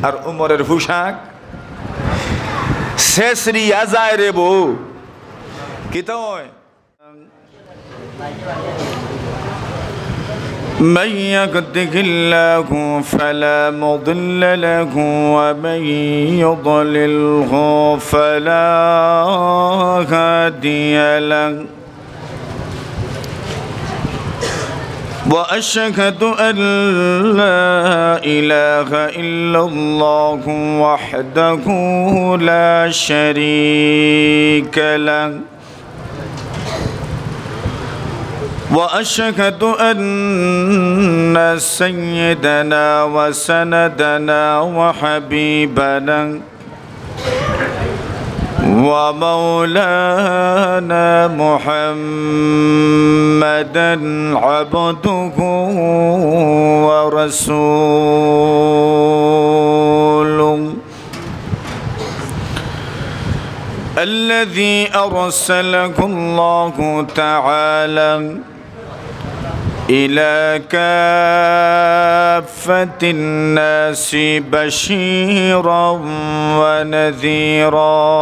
আর উমরের পোশাক শেষরিয়া যায় রে বউ কি তো من يهده الله فلا مضل له ومن يضلله فلا هادي له وأشهد أن لا إله إلا الله وحده لا شريك له وأشهد أن سيدنا وسندنا وحبيبنا ومولانا محمدا عبده ورسوله الذي أرسله الله تعالى إلى كافة الناس بشيرا ونذيرا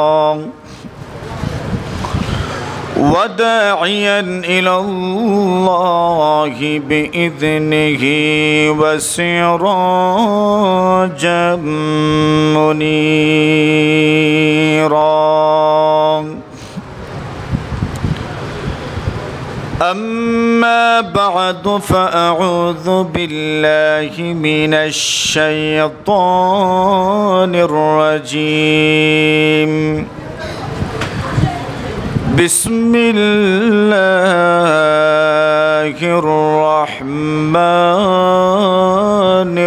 وداعيا إلى الله بإذنه وسراجا منيرا أما بعد فأعوذ بالله من الشيطان الرجيم بسم الله الرحمن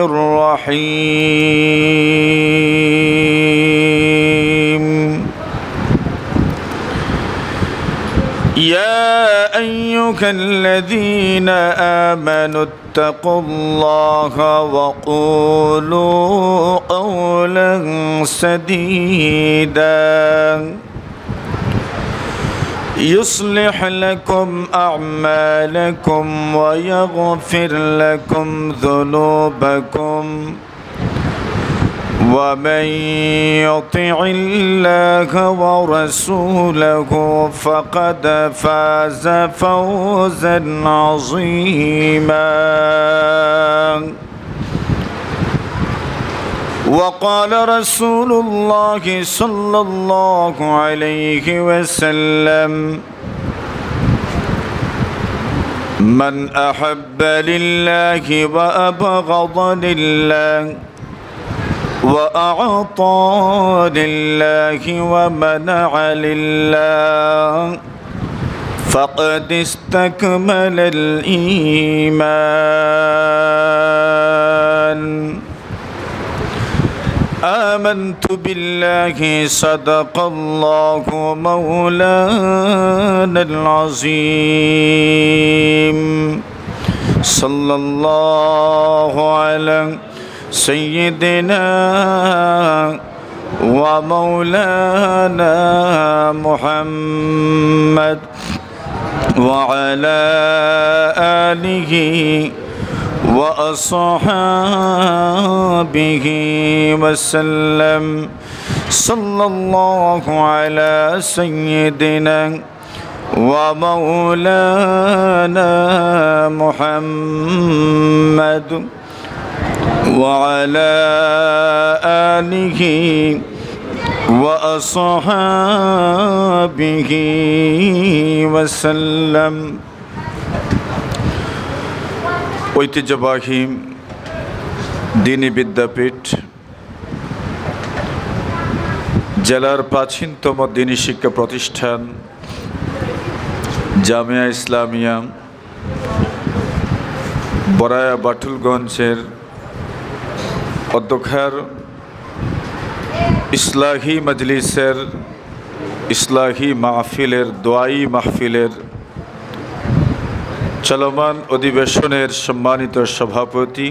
الرحيم يا أيها الذين آمنوا اتقوا الله وقولوا قولا سديدا يصلح لكم أعمالكم ويغفر لكم ذنوبكم ومن يطع الله ورسوله فقد فاز فوزا عظيما وقال رسول الله صلى الله عليه وسلم من أحب لله وأبغض لله وأعطى لله ومنع لله فقد استكمل الإيمان آمنت بالله صدق الله مولانا العظيم صلى الله عليه سيدنا ومولانا محمد وعلى آله وأصحابه وسلم صلى الله على سيدنا ومولانا محمد وعلى آله وأصحابه وسلم ঐতিহ্যবাহী দ্বীনি বিদ্যাপীঠ জেলার প্রাচীনতম দ্বীনি শিক্ষা প্রতিষ্ঠান জামিয়া ইসলামিয়া বরায়া বাটুলগঞ্জের অধ্যক্ষের ইসলাহি মজলিসের ইসলাহি মাহফিলের দোয়াই মাহফিলের চলমান অধিবেশনের সম্মানিত সভাপতি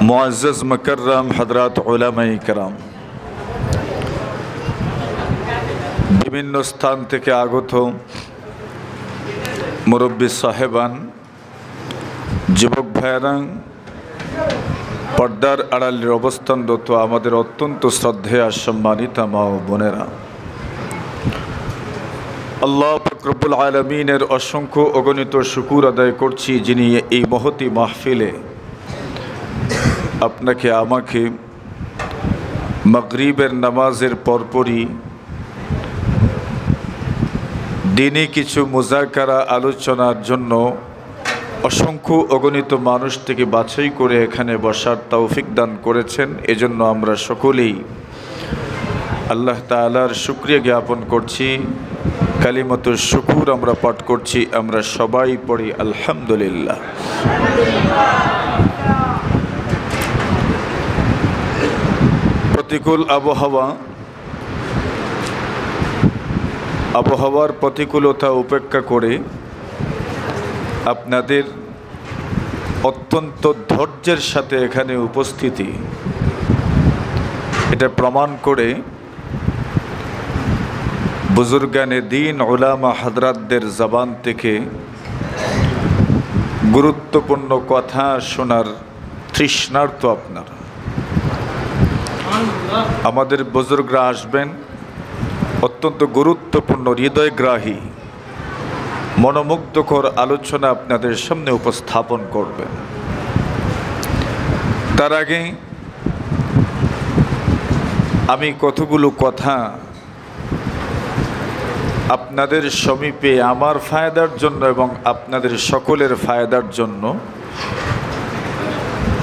মুআজ্জাজ মুকাররম হযরত উলামায়ে কেরাম, বিভিন্ন স্থান থেকে আগত মুরব্বী সাহেবান, যুবক ভাইরা, পর্দার আড়ালের অবস্থানরত আমাদের অত্যন্ত শ্রদ্ধেয় সম্মানিতা মা ও বোনেরা, আল্লাহ পাক রব্বুল আলামিনের অসংখ্য অগণিত শুকর আদায় করছি, যিনি এই মহতী মাহফিলে আপনাকে আমাকে মাগরিবের নামাজের পরপরই দিনে কিছু মুজাকারা আলোচনার জন্য অসংখ্য অগণিত মানুষ থেকে বাছাই করে এখানে বসার তৌফিক দান করেছেন। এজন্য আমরা সকলেই আল্লাহ তাআলার শুকরিয়া জ্ঞাপন করছি। কালিমাতুশ শুকুর আমরা পাঠ করছি, আমরা সবাই পড়ি আলহামদুলিল্লাহ। প্রতিকূল আবহাওয়ার প্রতিকূলতা উপেক্ষা করে আপনাদের অত্যন্ত ধৈর্যের সাথে এখানে উপস্থিতি, এটা প্রমাণ করে বুজুর্গানে দ্বীন উলামা হযরতদের জবান থেকে গুরুত্বপূর্ণ কথা শোনার তৃষ্ণার্ত আপনারা। আমাদের বুজুর্গরা আসবেন, অত্যন্ত গুরুত্বপূর্ণ হৃদয়গ্রাহী মনোমুগ্ধকর আলোচনা আপনাদের সামনে উপস্থাপন করবেন। তার আগে আমি কতগুলো কথা আপনাদের সমীপে আমার ফায়দার জন্য এবং আপনাদের সকলের ফায়দার জন্য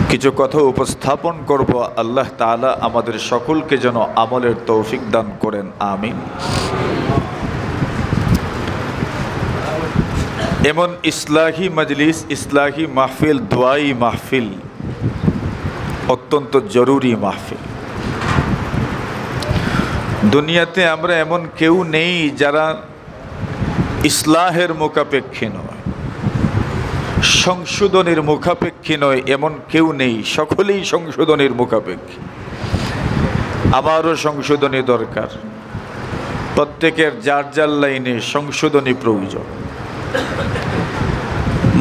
কিছু কথা উপস্থাপন করব। আল্লাহ তাআলা আমাদের সকলকে যেন আমলের তৌফিক দান করেন, আমিন। এমন ইসলাহি মজলিস, ইসলাহি মাহফিল, দোয়াই মাহফিল অত্যন্ত জরুরি মাহফিল। দুনিয়াতে আমরা এমন কেউ নেই যারা ইসলাহের মুখাপেক্ষী নয়, সংশোধনের মুখাপেক্ষী নয়, এমন কেউ নেই। সকলেই সংশোধনের মুখাপেক্ষী। আমারও সংশোধনী দরকার, প্রত্যেকের যার যার লাইনে সংশোধনী প্রয়োজন।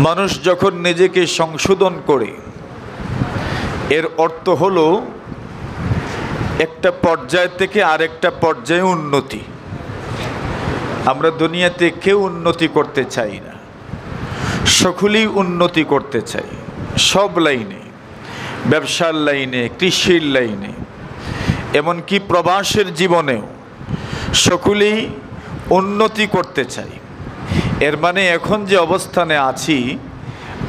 মানুষ যখন নিজেকে সংশোধন করে, এর অর্থ হলো একটা পর্যায় থেকে আরেকটা পর্যায়ে উন্নতি। আমরা দুনিয়াতে কেউ উন্নতি করতে চাই না, সকলেই উন্নতি করতে চাই। সব লাইনে, ব্যবসার লাইনে, কৃষির লাইনে, এমনকি প্রবাসের জীবনেও সকলেই উন্নতি করতে চাই। এর মানে এখন যে অবস্থানে আছি,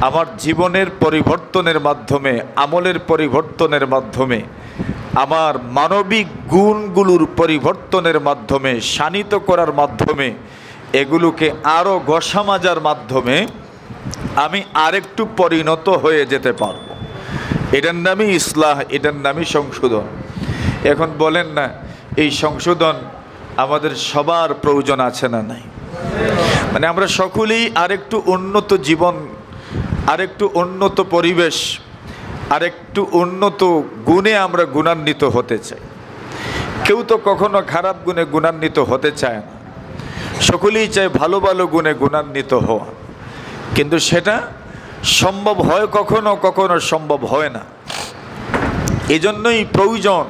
আমার জীবনের পরিবর্তনের মাধ্যমে, আমলের পরিবর্তনের মাধ্যমে, আমার মানবিক গুণগুলোর পরিবর্তনের মাধ্যমে, শানিত করার মাধ্যমে, এগুলোকে আরও ঘষা মাজার মাধ্যমে আমি আরেকটু পরিণত হয়ে যেতে পারব। এটার নামই ইসলাহ, এটার নামই সংশোধন। এখন বলেন না, এই সংশোধন আমাদের সবার প্রয়োজন আছে না নাই? মানে আমরা সকলেই আরেকটু উন্নত জীবন, আরেকটু উন্নত পরিবেশ, আরেকটু উন্নত গুণে আমরা গুণান্বিত হতে চাই। কেউ তো কখনো খারাপ গুণে গুণান্বিত হতে চায় না, সকলেই চায় ভালো ভালো গুণে গুণান্বিত হওয়া। কিন্তু সেটা সম্ভব হয় কখনো, কখনো সম্ভব হয় না। এজন্যই প্রয়োজন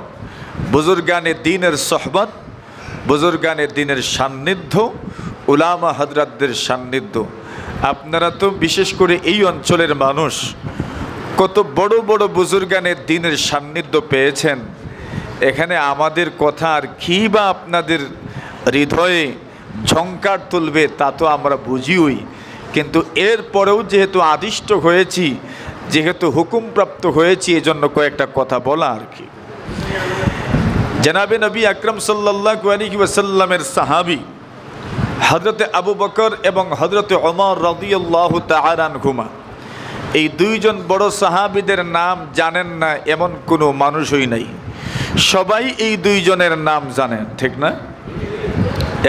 বুজুর্গানে দ্বীনের সোহবত, বুজুর্গানে দ্বীনের সান্নিধ্য, উলামা হযরতদের সান্নিধ্য। আপনারা তো বিশেষ করে এই অঞ্চলের মানুষ কত বড় বড় বুজুর্গানে দ্বীনের সান্নিধ্য পেয়েছেন। এখানে আমাদের কথা আর কি বা আপনাদের হৃদয়ে ঝংকার তুলবে তা তো আমরা বুঝিওই। কিন্তু এরপরেও যেহেতু আদিষ্ট হয়েছি, যেহেতু হুকুমপ্রাপ্ত হয়েছি, এজন্য কয়েকটা কথা বলা আর কি। জনাবে নবী আকরাম সাল্লাল্লাহু আলাইহি ওয়াসাল্লামের সাহাবী হযরতে আবু বকর এবং হযরতে ওমর রাদিয়াল্লাহু তাআলা আনহুমা, এই দুইজন বড় সাহাবীদের নাম জানেন না এমন কোনো মানুষই নাই। সবাই এই দুইজনের নাম জানেন, ঠিক না?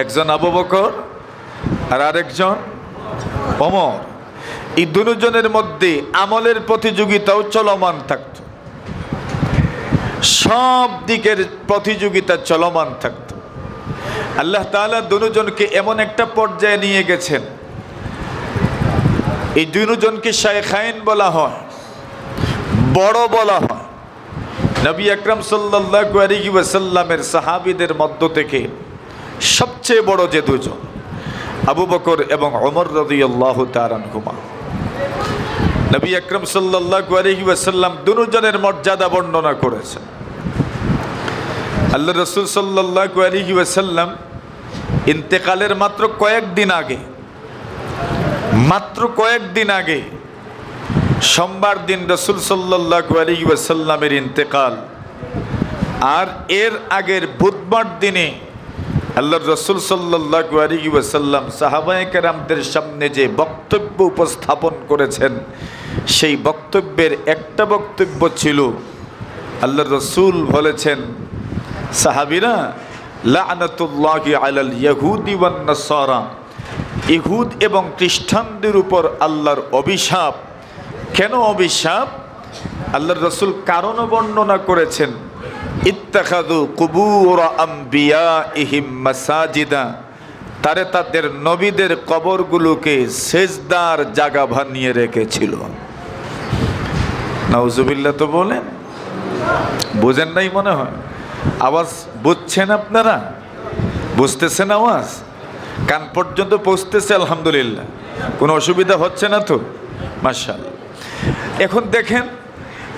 একজন আবু বকর আর আরেকজন ওমর। এই দুজনের মধ্যে আমলের প্রতিযোগিতাও চলমান থাকত, সব দিকের প্রতিযোগিতা চলমান থাকত। আল্লাহ তাআলা দুজনকে এমন একটা পর্যায়ে নিয়ে গেছেন, এই দুজনকে শায়খাইন বলা হয়, বড় বলা হয়। নবী আকরাম সাল্লাল্লাহু আলাইহি ওয়াসাল্লামের সাহাবীদের মধ্য থেকে সবচেয়ে বড় যে দুজন, আবু বকর এবং ওমর রাদিয়াল্লাহু তাআলা আনহুমা। নবী আকরাম সাল্লাল্লাহু আলাইহি ওয়াসাল্লাম দুজনের মর্যাদা বর্ণনা করেছেন। আল্লাহ রাসূল সাল্লাল্লাহু আলাইহি ওয়াসাল্লাম ইন্তেকালের মাত্র কয়েকদিন আগে সোমবার দিন রাসূল সাল্লাল্লাহু আলাইহি ওয়াসাল্লামের ইন্তেকাল, আর এর আগের বুধবার দিনে আল্লাহর রাসূল সাল্লাল্লাহু আলাইহি ওয়াসাল্লাম সাহাবায়ে কেরামদের সামনে যে বক্তব্য উপস্থাপন করেছেন, সেই বক্তব্যের একটা বক্তব্য ছিল, আল্লাহর রাসূল বলেছেন, সাহাবীরা, লা'নাতুল্লাহি আলাল ইয়াহুদি ওয়ান নাসারা, ইহুদ এবং খ্রিস্টানদের উপর আল্লাহর অভিশাপ। কেন অভিশাপ? আল্লাহর রাসূল কারণ বর্ণনা করেছেন, ইত্তাখাযু কুবুর আমবিয়াইহিম মাসাজিদা, তারা তাদের নবীদের কবরগুলোকে সেজদার জায়গা বানিয়ে রেখেছিল। নাউজুবিল্লাহ তো বলেন, বুঝেন নাই মনে হয়। আওয়াজ বুঝছেন আপনারা? বুঝতেছেন আওয়াজ? কান পর্যন্ত পৌঁছতেছে? আলহামদুলিল্লাহ, কোনো অসুবিধা হচ্ছে না তো? মাশাআল্লাহ। এখন দেখেন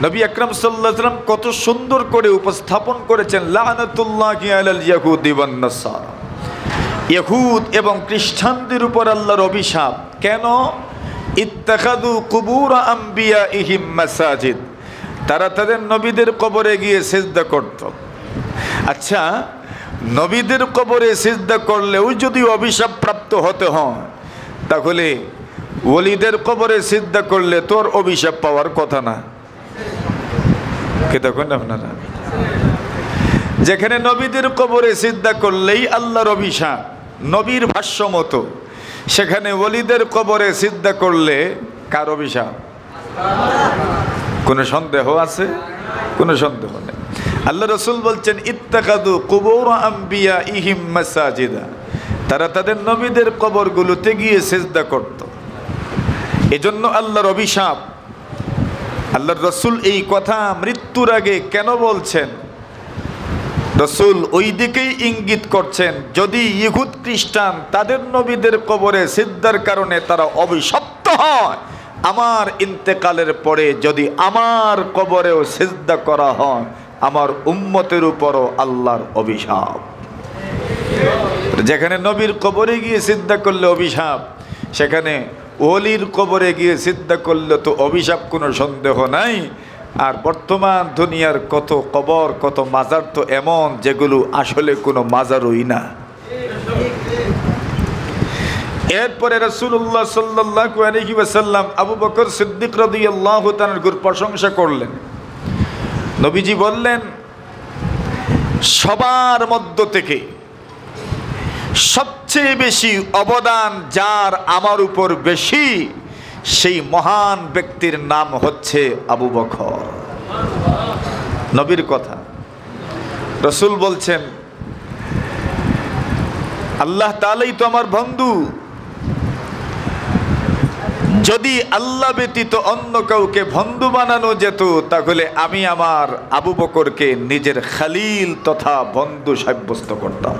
নবী আকরাম সাল্লাল্লাহু আলাইহি ওয়াসাল্লাম কত সুন্দর করে উপস্থাপন করেছেন, লা'নাতুল্লাহি আলাল ইয়াহুদি ওয়ান নাসারা, ইহুদ এবং খ্রিস্টানদের উপর আল্লাহর অভিশাপ। কেন? ইত্তাখাযু কুবুর আমবিয়াইহিম মাসাজিদ, তারা তাদের নবীদের কবরে গিয়ে সিজদা করত। আচ্ছা, নবীদের কবরে সিজদা করলেও যদি অভিশাপ প্রাপ্ত হতে হয়, তাহলে ওলিদের কবরে সিজদা করলে তোর অভিশাপ পাওয়ার কথা না। কে দেখুন আপনারা, যেখানে নবীদের কবরে সিজদা করলেই আল্লাহর অভিশাপ নবীর ভাষ্য মতো, সেখানে ওলিদের কবরে সিজদা করলে কার অভিশাপ? কোনো সন্দেহ আছে? কোনো সন্দেহ নেই। আল্লাহ রাসূল বলছেন, ইত্তাখাযু কুবুর আমবিয়াইহিম মাসাজিদা, তারা তাদের নবীদের কবরগুলোতে গিয়ে সিজদা করত। এজন্য আল্লাহর অভিশাপ। আল্লাহর রাসূল এই কথা মৃত্যুর আগে কেন বলছেন? রাসূল ওই দিকেই ইঙ্গিত করছেন, যদি ইহুদ খ্রিস্টান তাদের নবীদের কবরে সিজদার কারণে তারা অভিশপ্ত হয়, আমার ইন্তেকালের পরে যদি আমার কবরেও সিজদা করা হয়, আমার উম্মতের উপরও আল্লাহর অভিশাপ। যেখানে নবীর কবরে গিয়ে সিজদা করলে অভিশাপ, সেখানে ওলির কবরে গিয়ে সিজদা করলে তো অভিশাপ, কোনো সন্দেহ নাই। আর বর্তমান দুনিয়ার কত কবর, কত মাজার তো এমন যেগুলো আসলে কোনো মাজারই না। এরপরে রাসূলুল্লাহ সাল্লাল্লাহু আলাইহি ওয়াসাল্লাম আবু বকর সিদ্দিক রাদিয়াল্লাহু তাআলার প্রশংসা করলেন। নবীজি বললেন, সবার মধ্য থেকে সবচেয়ে বেশি অবদান যার আমার উপর বেশি, সেই মহান ব্যক্তির নাম হচ্ছে আবু বকর। নবীর কথা। রাসূল বলছেন, আল্লাহ তাআলাই তো আমার বন্ধু, যদি আল্লাহ ব্যতীত অন্য কাউকে বন্ধু বানানো যেত, তাহলে আমি আমার আবু বকরকে নিজের খলিল তথা বন্ধু সাব্যস্ত করতাম।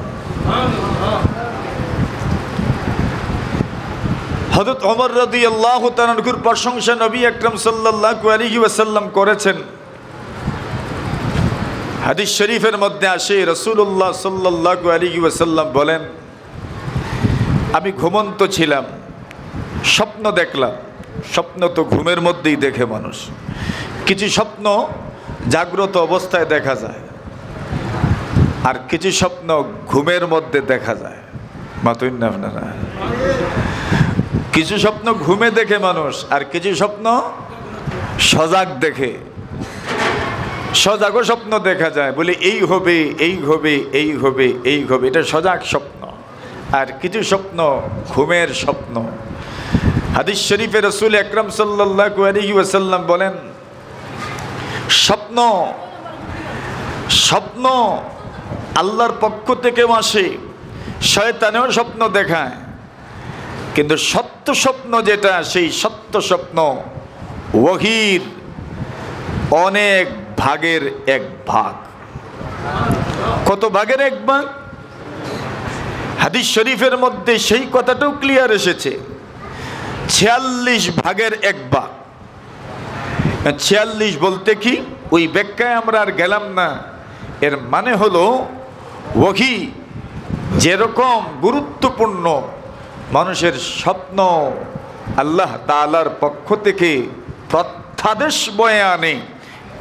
হযরত ওমর রাদিয়াল্লাহু তাআলার প্রশংসা নবী আকরাম সাল্লাল্লাহু আলাইহি ওয়াসাল্লাম করেছেন। হাদিস শরীফের মধ্যে আসে, রাসূলুল্লাহ সাল্লাল্লাহু আলাইহি ওয়াসাল্লাম বলেন, আমি ঘুমন্ত ছিলাম, স্বপ্ন দেখলাম। স্বপ্ন তো ঘুমের মধ্যেই দেখে মানুষ। কিছু স্বপ্ন জাগ্রত অবস্থায় দেখা যায়, আর কিছু স্বপ্ন ঘুমের মধ্যে দেখা যায়। মাতুন না আপনারা? কিছু স্বপ্ন ঘুমে দেখে মানুষ, আর কিছু স্বপ্ন সজাগ দেখে। সজাগও স্বপ্ন দেখা যায়, বলে এই হবে, এই হবে, এই হবে, এই হবে, এটা সজাগ স্বপ্ন। আর কিছু স্বপ্ন ঘুমের স্বপ্ন। হাদিস শরীফে রাসূল আকরাম সাল্লাল্লাহু আলাইহি ওয়াসাল্লাম বলেন, স্বপ্ন স্বপ্ন আল্লাহর পক্ষ থেকে আসে, শয়তানেও স্বপ্ন দেখায়, কিন্তু সত্য স্বপ্ন যেটা, সেই সত্য স্বপ্ন ওহীর অনেক ভাগের এক ভাগ। কত ভাগের এক ভাগ? হাদিস শরীফের মধ্যে সেই কথাটাও ক্লিয়ার এসেছে, 46 ভাগের এক ভাগ। 46 বলতে কি, ওই ব্যাখ্যায় আমরা আর গেলাম না। এর মানে হলো ওহী যেরকম গুরুত্বপূর্ণ, মানুষের স্বপ্ন আল্লাহ তাআলার পক্ষ থেকে প্রত্যাদেশ বয়ে আনে।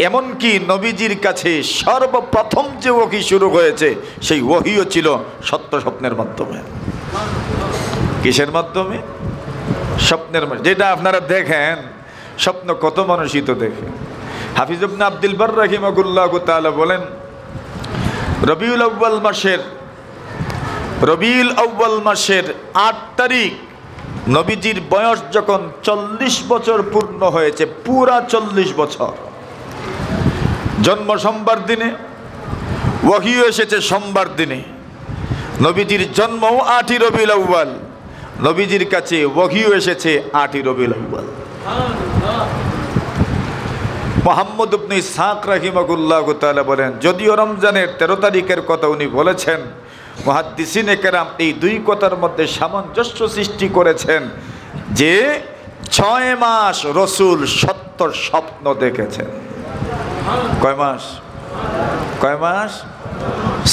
এমনকি নবীজির কাছে সর্বপ্রথম যে ওহী শুরু হয়েছে, সেই ওহীও ছিল সত্য স্বপ্নের মাধ্যমে। কিসের মাধ্যমে? স্বপ্নের মাধ্যমে। যেটা আপনারা দেখেন, স্বপ্ন কত মানুষই তো দেখে। হাফিজ ইবনে আব্দুল বার রাহিমাহুল্লাহু তাআলা বলেন, রবিউল আউয়াল মাসের 8 তারিখ নবীজির বয়স যখন 40 বছর পূর্ণ হয়েছে, পুরা 40 বছর, জন্ম সোমবার দিনে, ওহী এসেছে সোমবার দিনে। নবীজির জন্মও 8ই রবিউল আউয়াল, নবীজির কাছে ওহী এসেছে 8ই রবিউল আউয়াল। মুহাম্মদ ইবনে ইসহাক রাহিমাহুল্লাহু তাআলা বলেন, যদিও রমজানের 13 তারিখের কথা উনি বলেছেন, মুহাদ্দিসিনে কেরাম এই দুই কথার মধ্যে সামঞ্জস্য সৃষ্টি করেছেন যে 6 মাস রসুল সত্য স্বপ্ন দেখেছেন। কয় মাস?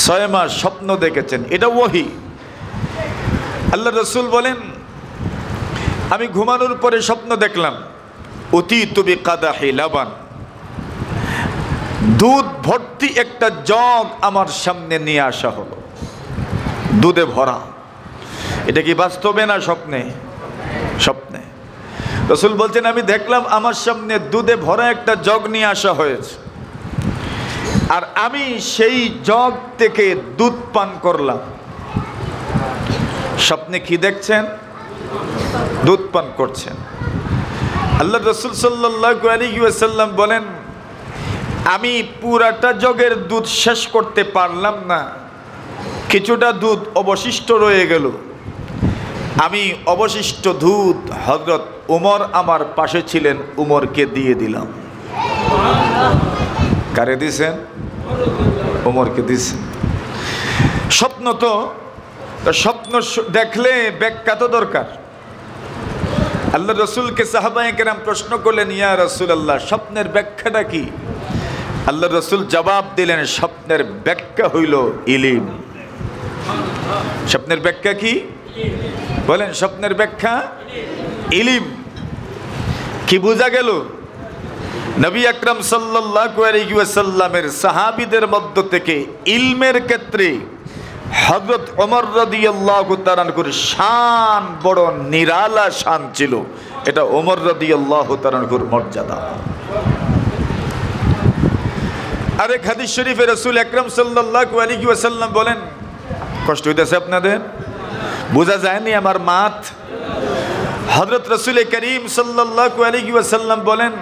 6 মাস স্বপ্ন দেখেছেন। এটা ওহী। আল্লাহ রসুল বলেন, আমি ঘুমানোর পরে স্বপ্ন দেখলাম, উতিতু বিকাদাহি লাবান, দুধ ভর্তি একটা জগ আমার সামনে নিয়ে আসা হলো, দুধে ভরা। এটা কি বাস্তবে না স্বপ্নে? স্বপ্নে। রসুল বলছেন, আমি দেখলাম আমার সামনে দুধে ভরা একটা জগ নিয়ে আসা হয়েছে, আর আমি সেই জগ থেকে দুধ পান করলাম। স্বপ্নে কি দেখছেন? দুধ পান করছেন। আল্লাহ রসুল সাল্লাল্লাহু আলাইহি ওয়াসাল্লাম বলেন, আমি পুরাটা জগের দুধ শেষ করতে পারলাম না, কিছুটা দুধ অবশিষ্ট রয়ে গেল। আমি অবশিষ্ট দুধ হযরত উমর আমার পাশে ছিলেন, উমরকে দিয়ে দিলাম। কারে দিয়েছেন? উমরকে দিয়েছেন। স্বপ্ন তো, স্বপ্ন দেখলে ব্যাখ্যা তো দরকার। আল্লাহ রসুলকে সাহাবায়ে কেরাম প্রশ্ন করলেন, ইয়া রাসূলুল্লাহ, স্বপ্নের ব্যাখ্যাটা কি? আল্লাহ রসুল জবাব দিলেন, স্বপ্নের ব্যাখ্যা হইল ইলম। স্বপ্নের ব্যাখ্যা কি? বলেন, স্বপ্নের ব্যাখ্যা ইলম। কি বোঝা গেল? নবী আকরাম সাল্লাল্লাহু আলাইহি ওয়াসাল্লামের সাহাবীদের মধ্য থেকে ইলমের ক্ষেত্রে হযরত ওমর রাদিয়াল্লাহু তাআলা আনহুর শান বড় নিরালা শান ছিল। এটা ওমর রাদিয়াল্লাহু তাআলা আনহুর মর্যাদা। আরেক হাদিস শরীফে রাসূল আকরাম সাল্লাল্লাহু আলাইহি ওয়াসাল্লাম বলেন, কষ্ট হইতেছে আপনাদের? বোঝা যায়নি আমার মাত? হযরত রাসূল করিম সাল্লাল্লাহু আলাইহি ওয়াসাল্লাম বলেন,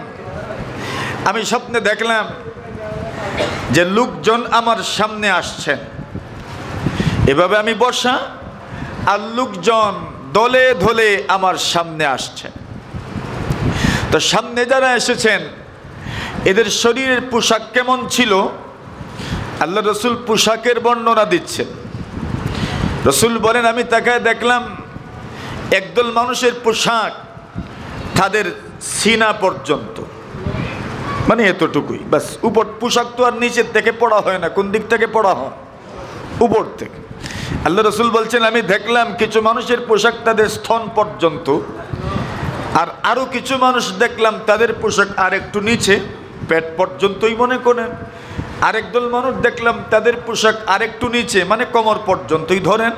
আমি স্বপ্নে দেখলাম যে লোকজন আমার সামনে আসছেন, এভাবে আমি বসা, আর লোকজন দলে দলে আমার সামনে আসছেন। তো সামনে যারা এসেছেন, এদের শরীরের পোশাক কেমন ছিল? আল্লাহ রসুল পোশাকের বর্ণনা দিচ্ছেন। রসুল বলেন, আমি তাকায় দেখলাম একদল মানুষের পোশাক তাদের সিনা পর্যন্ত, মানে এতটুকুই বাস। উপর পোশাক তো আর নিচের থেকে পড়া হয় না, কোন দিক থেকে পড়া হয়? উপর থেকে। আল্লাহ রসুল বলছেন, আমি দেখলাম কিছু মানুষের পোশাক তাদের স্তন পর্যন্ত, আর আরো কিছু মানুষ দেখলাম তাদের পোশাক আর একটু নিচে, পেট পর্যন্তই মনে করেন। আরেকদল মানুষ দেখলাম তাদের পোশাক আরেকটু নিচে, মানে কোমর পর্যন্তই ধরেন।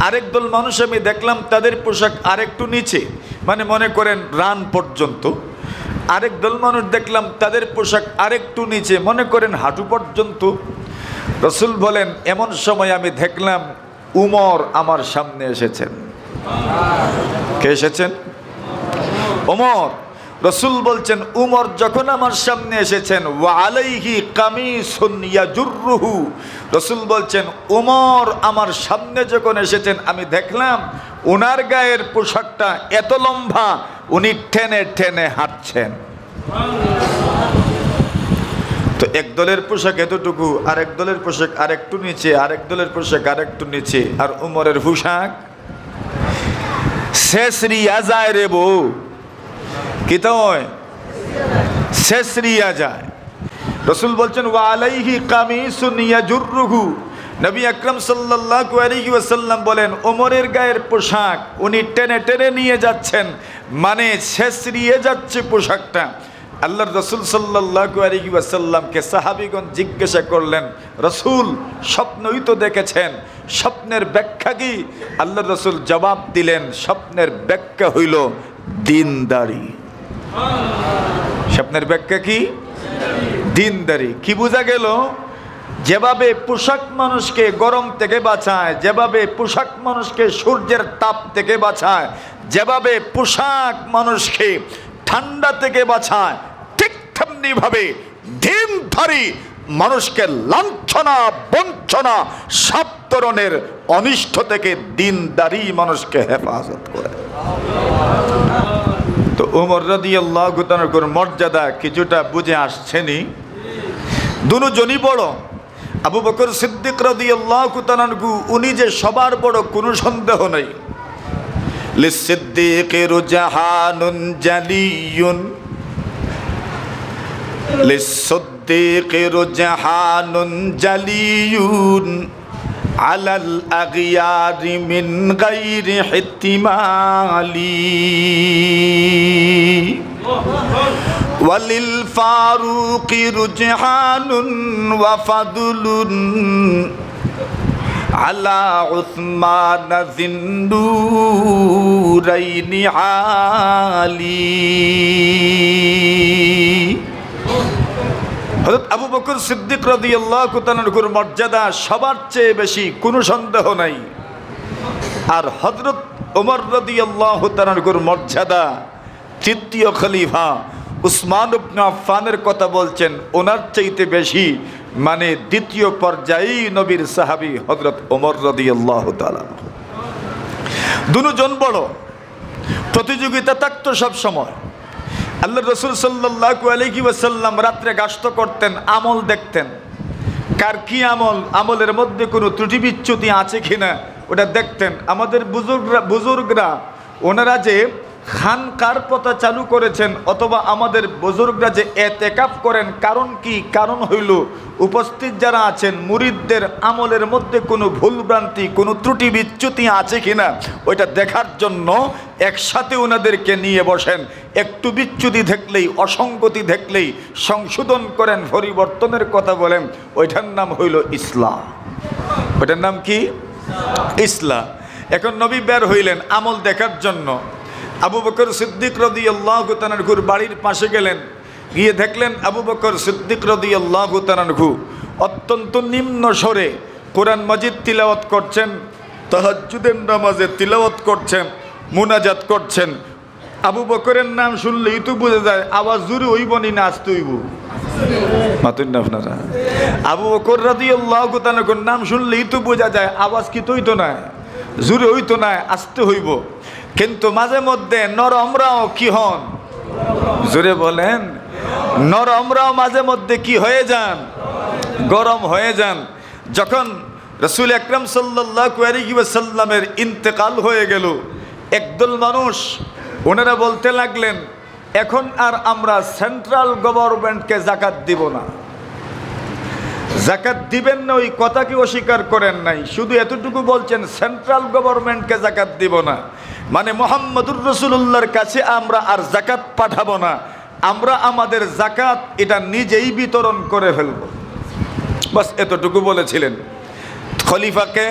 আরেকদল মানুষ আমি দেখলাম তাদের পোশাক আরেকটু নিচে, মানে মনে করেন রান পর্যন্ত। আরেকদল মানুষ দেখলাম তাদের পোশাক আরেকটু নিচে, মনে করেন হাঁটু পর্যন্ত। রসুল বলেন, এমন সময় আমি দেখলাম উমর আমার সামনে এসেছেন। কে এসেছেন? উমর। রসুল বলছেন, উমর যখন আমার সামনে এসেছেন, ওয়া আলাইহি কামিসুন ইয়াজুররুহু, রসুল বলছেন উমর আমার সামনে যখন এসেছেন, আমি দেখলাম ওনার গায়ের পোশাকটা এত লম্বা, উনি টেনে টেনে হাঁটছেন। তো এক দলের পোশাক এতটুকু, আরেক দলের পোশাক আরেকটু নিচে, আরেক দলের পোশাক আরেকটু নিচে, আর উমরের পোশাক শেষরিয়া যায় রে বউ, কি তো শেষরিয়া যায়। রসুল বলছেন ওয়া আলাইহি কামিসুন ইয়াজুররুহু, নবী আকরাম সাল্লাল্লাহু আলাইহি ওয়াসাল্লাম বলেন ওমরের গায়ের পোশাক উনি টেনে টেনে নিয়ে যাচ্ছেন, মানে ছেঁচড়িয়ে যাচ্ছে পোশাকটা। আল্লাহর রসুল সাল্লাল্লাহু আলাইহি ওয়াসাল্লামকে সাহাবীগণ জিজ্ঞাসা করলেন, রসুল স্বপ্নই তো দেখেছেন, স্বপ্নের ব্যাখ্যা কি? আল্লাহর রসুল জবাব দিলেন, স্বপ্নের ব্যাখ্যা হইল দিনদারি। স্বপ্নের ব্যাখ্যা কি? দিনদারি। কি বোঝা গেল? যেভাবে পোশাক মানুষকে গরম থেকে বাঁচায়, যেভাবে পোশাক মানুষকে সূর্যের তাপ থেকে বাঁচায়, যেভাবে পোশাক মানুষকে ঠান্ডা থেকে বাঁচায়, ঠিক তেমনি ভাবে দিনধারী মানুষকে লাঞ্ছনা বঞ্চনা সব ধরনের অনিষ্ট থেকে দিনদারি মানুষকে হেফাজত করে। তো উমর রাদিয়াল্লাহু তাআলার মর্যাদা কিছুটা বুঝে আসছেনি। দুজনই বড়। আবু বকর সিদ্দিক রাদিয়াল্লাহু তাআলা উনি যে সবার বড় কোনো সন্দেহ নেই। লিসিদ্দিকি রুজহানুন জালিয়ুন, লিসিদ্দিকি রুজহানুন জালিয়ুন আলাল আগিয়ারি মিন গায়রি ইহতিমালি ওয়ালিল ফারুকি রুজহানুন ওয়া ফাদলুন আলা উসমান জিন্নুরাইনি আলী। হযরত আবু বকর সিদ্দিক রাদিয়াল্লাহু তাআলার মর্যাদা সবার চেয়ে বেশি, কোনো সন্দেহ নাই। আর হযরত ওমর রাদিয়াল্লাহু তাআলার মর্যাদা তৃতীয় খলিফা উসমান ইবনে আফফানের কথা বলছেন, ওনার চাইতে বেশি, মানে দ্বিতীয় পর্যায়েই নবীর সাহাবী হযরত ওমর রাদিয়াল্লাহু তাআলা। দুজন বড়, প্রতিযোগিতা থাকতো সব সময়। আল্লাহ রসুল সাল্লাল্লাহু আলাইহি ওয়াসাল্লাম রাত্রে গাস্ত করতেন, আমল দেখতেন, কার কি আমল, আমলের মধ্যে কোনো ত্রুটি বিচ্যুতি আছে কিনা ওটা দেখতেন। আমাদের বুজুর্গরা ওনারা যে খানকার পথা চালু করেছেন, অথবা আমাদের বুজুর্গরা যে এতেকাফ করেন, কারণ কি? কারণ হইল উপস্থিত যারা আছেন মুরিদদের আমলের মধ্যে কোনো ভুলভ্রান্তি, কোনো ত্রুটি বিচ্যুতি আছে কিনা ওইটা দেখার জন্য একসাথে ওনাদেরকে নিয়ে বসেন। একটু বিচ্যুতি দেখলেই, অসঙ্গতি দেখলেই সংশোধন করেন, পরিবর্তনের কথা বলেন। ওইটার নাম হইল ইসলাম। ওইটার নাম কি? ইসলাম। এখন নবী বের হইলেন আমল দেখার জন্য। আবু বকর সিদ্দিক রাদিয়াল্লাহু তাআলার বাড়ির পাশে গেলেন, গিয়ে দেখলেন আবু বকর সিদ্দিক রাদিয়াল্লাহু তাআলা অত্যন্ত নিম্ন স্বরে কোরআন মাজিদ তিলাওয়াত করছেন, তাহাজ্জুদের নামাজে তিলাওয়াত করছেন, মুনাজাত করছেন। আবু বকরের নাম শুনলেই তো বোঝা যায় আওয়াজ জোরে হইব নি না আসতে হইব। মাতুন না আপনারা? আবু বকর রাদিয়াল্লাহু তাআলার নাম শুনলেই তো বোঝা যায় আওয়াজ কি হইতো না, জোরে হইতো না, আসতে হইব। কিন্তু মাঝে মধ্যে নরমরাও কি হন? জোরে বলেন। নরমরাও মাঝে মধ্যে কি হয়ে যান? গরম হয়ে যান। যখন রাসূল আকরাম সাল্লাল্লাহু আলাইহি ওয়াসাল্লামের ইন্তেকাল হয়ে গেল, একদল মানুষ ওনারা বলতে লাগলেন, এখন আর আমরা সেন্ট্রাল গভর্নমেন্টকে যাকাত দিব না। যাকাত দিবেন না ওই কথা কি অস্বীকার করেন নাই, শুধু এতটুকু বলছেন সেন্ট্রাল গভর্নমেন্টকে যাকাত দিব না, মানে মুহাম্মদুর রাসূলুল্লাহর কাছে আমরা আর যাকাত পাঠাবো না, আমরা আমাদের যাকাত এটা নিজেই বিতরণ করে ফেলব। বাস এতটুকু বলেছিলেন। খলিফাকে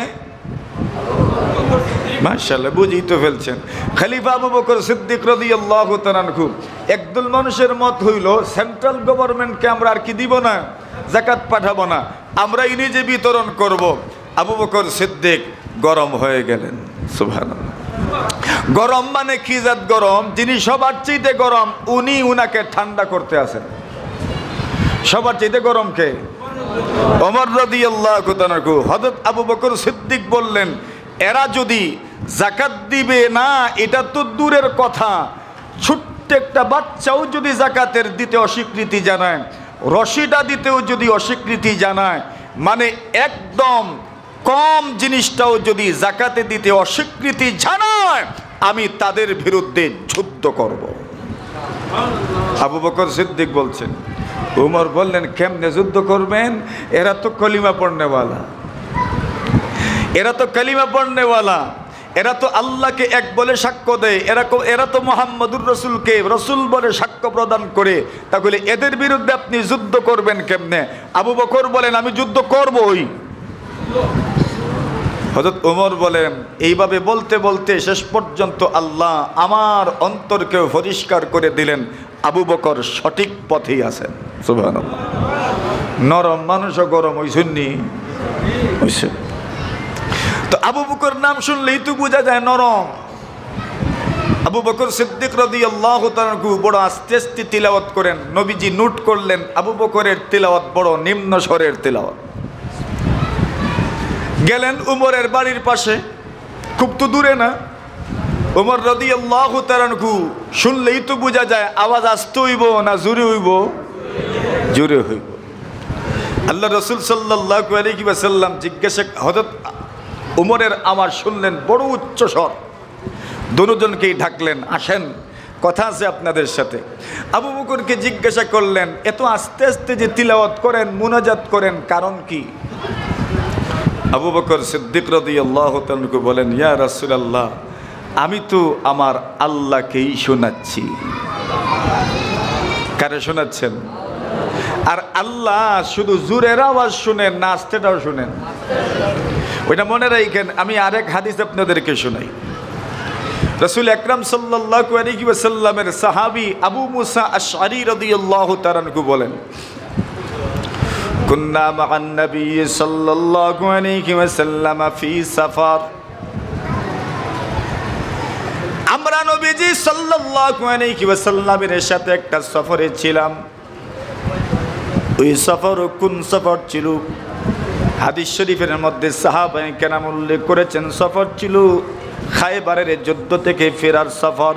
মাশাআল্লাহ বুঝিয়ে তো ফেলছেন। খলিফা আবু বকর সিদ্দিক রাদিয়াল্লাহু তাআলা আনহু, একদল মানুষের মত হইল সেন্ট্রাল গভর্নমেন্টকে আমরা আর কি দিব না, যাকাত পাঠাবো না, আমরাই নিজে বিতরণ করব। আবু বকর সিদ্দিক গরম হয়ে গেলেন। সুবহানাল্লাহ। গরম মানে কি জাত গরম? যিনি সবার চাইতে গরম উনি উনাকে ঠান্ডা করতে আসেন। সবার চাইতে গরম কে? ওমর রাদিয়াল্লাহু তাআলা। হযরত আবু বকর সিদ্দিক বললেন, এরা যদি যাকাত দিবে না এটা তো দূরের কথা, ছোট্ট একটা বাচ্চাও যদি যাকাতের দিতে অস্বীকৃতি জানায়, রশিটা দিতেও যদি অস্বীকৃতি জানায়, মানে একদম কম জিনিসটাও যদি জাকাতে দিতে অস্বীকৃতি জানায়, আমি তাদের বিরুদ্ধে যুদ্ধ করব। আবু বকর সিদ্দিক বলছেন। উমর বললেন, কেমনে যুদ্ধ করবেন? এরা তো কলিমা পড়নেওয়ালা, এরা তো কালিমা পড়নেওয়ালা, এরা তো আল্লাহকে এক বলে সাক্ষ্য দেয়, এরা তো মুহাম্মদুর রাসূলকে রাসূল বলে সাক্ষ্য প্রদান করে, তাহলে এদের বিরুদ্ধে আপনি যুদ্ধ করবেন কেমনে? আবু বকর বলেন, আমি যুদ্ধ করবই। হযরত ওমর বলেন, এইভাবে বলতে বলতে শেষ পর্যন্ত আল্লাহ আমার অন্তরকে পরিষ্কার করে দিলেন, আবু বকর সঠিক পথেই আছেন। সুবহানাল্লাহ। নরম মানুষও গরম হইছেননি? হইছে। তো আবু বকর নাম শুনলেই তো বোঝা যায় নরম। আবু বকর সিদ্দিক রাদিয়াল্লাহু তাআলা বড় আস্তে আস্তে তিলাওয়াত করেন। নবীজি নোট করলেন আবু বকরের তিলাওয়াত বড় নিম্ন স্বরের তিলাওয়াত। গেলেন উমরের বাড়ির পাশে, খুব তো দূরে না। উমর রাদিয়াল্লাহু তাআলা শুনলেই তো বোঝা যায় আওয়াজ আসতে হইব না জোরে হইব? জোরে হইব। আল্লাহ রাসূল সাল্লাল্লাহু আলাইহি ওয়াসাল্লাম জিজ্ঞাসা, হযরত উমরের আওয়াজ শুনলেন বড় উচ্চ স্বর, দুজনকেই ডাকলেন, আসেন কথা আছে আপনাদের সাথে। আবু বকরকে জিজ্ঞাসা করলেন, এত আস্তে আস্তে যে তিলাওয়াত করেন, মুনাজাত করেন, কারণ কি? আবু বকর সিদ্দিক রাদিয়াল্লাহু তাআলা বলেন, ইয়া রাসূলুল্লাহ, আমি তো আমার আল্লাহকেই শোনাচ্ছি। কারে শোনাচ্ছেন? আর আল্লাহ শুধু জোরের আওয়াজ শুনেন না, আস্তেটাও শুনেন। ওইটা মনে রাখেন। আমি আরেক হাদিস আপনাদেরকে শোনাই। রাসূল আকরাম সাল্লাল্লাহু আলাইহি ওয়াসাল্লামের সাহাবী আবু মুসা আশআরী রাদিয়াল্লাহু তাআলা বলেন, কুন্না মা'আন নবী সাল্লাল্লাহু আলাইহি ওয়াসাল্লাম ফি সাফার। আমরা নবীজি সাল্লাল্লাহু আলাইহি ওয়াসাল্লামের সাথে একটা সফরে ছিলাম। ওই সফর কোন সফর ছিল? হাদিস শরীফের মধ্যে সাহাবায়ে কেরাম উল্লেখ করেছেন, সফর ছিল খায়বারের যুদ্ধ থেকে ফেরার সফর।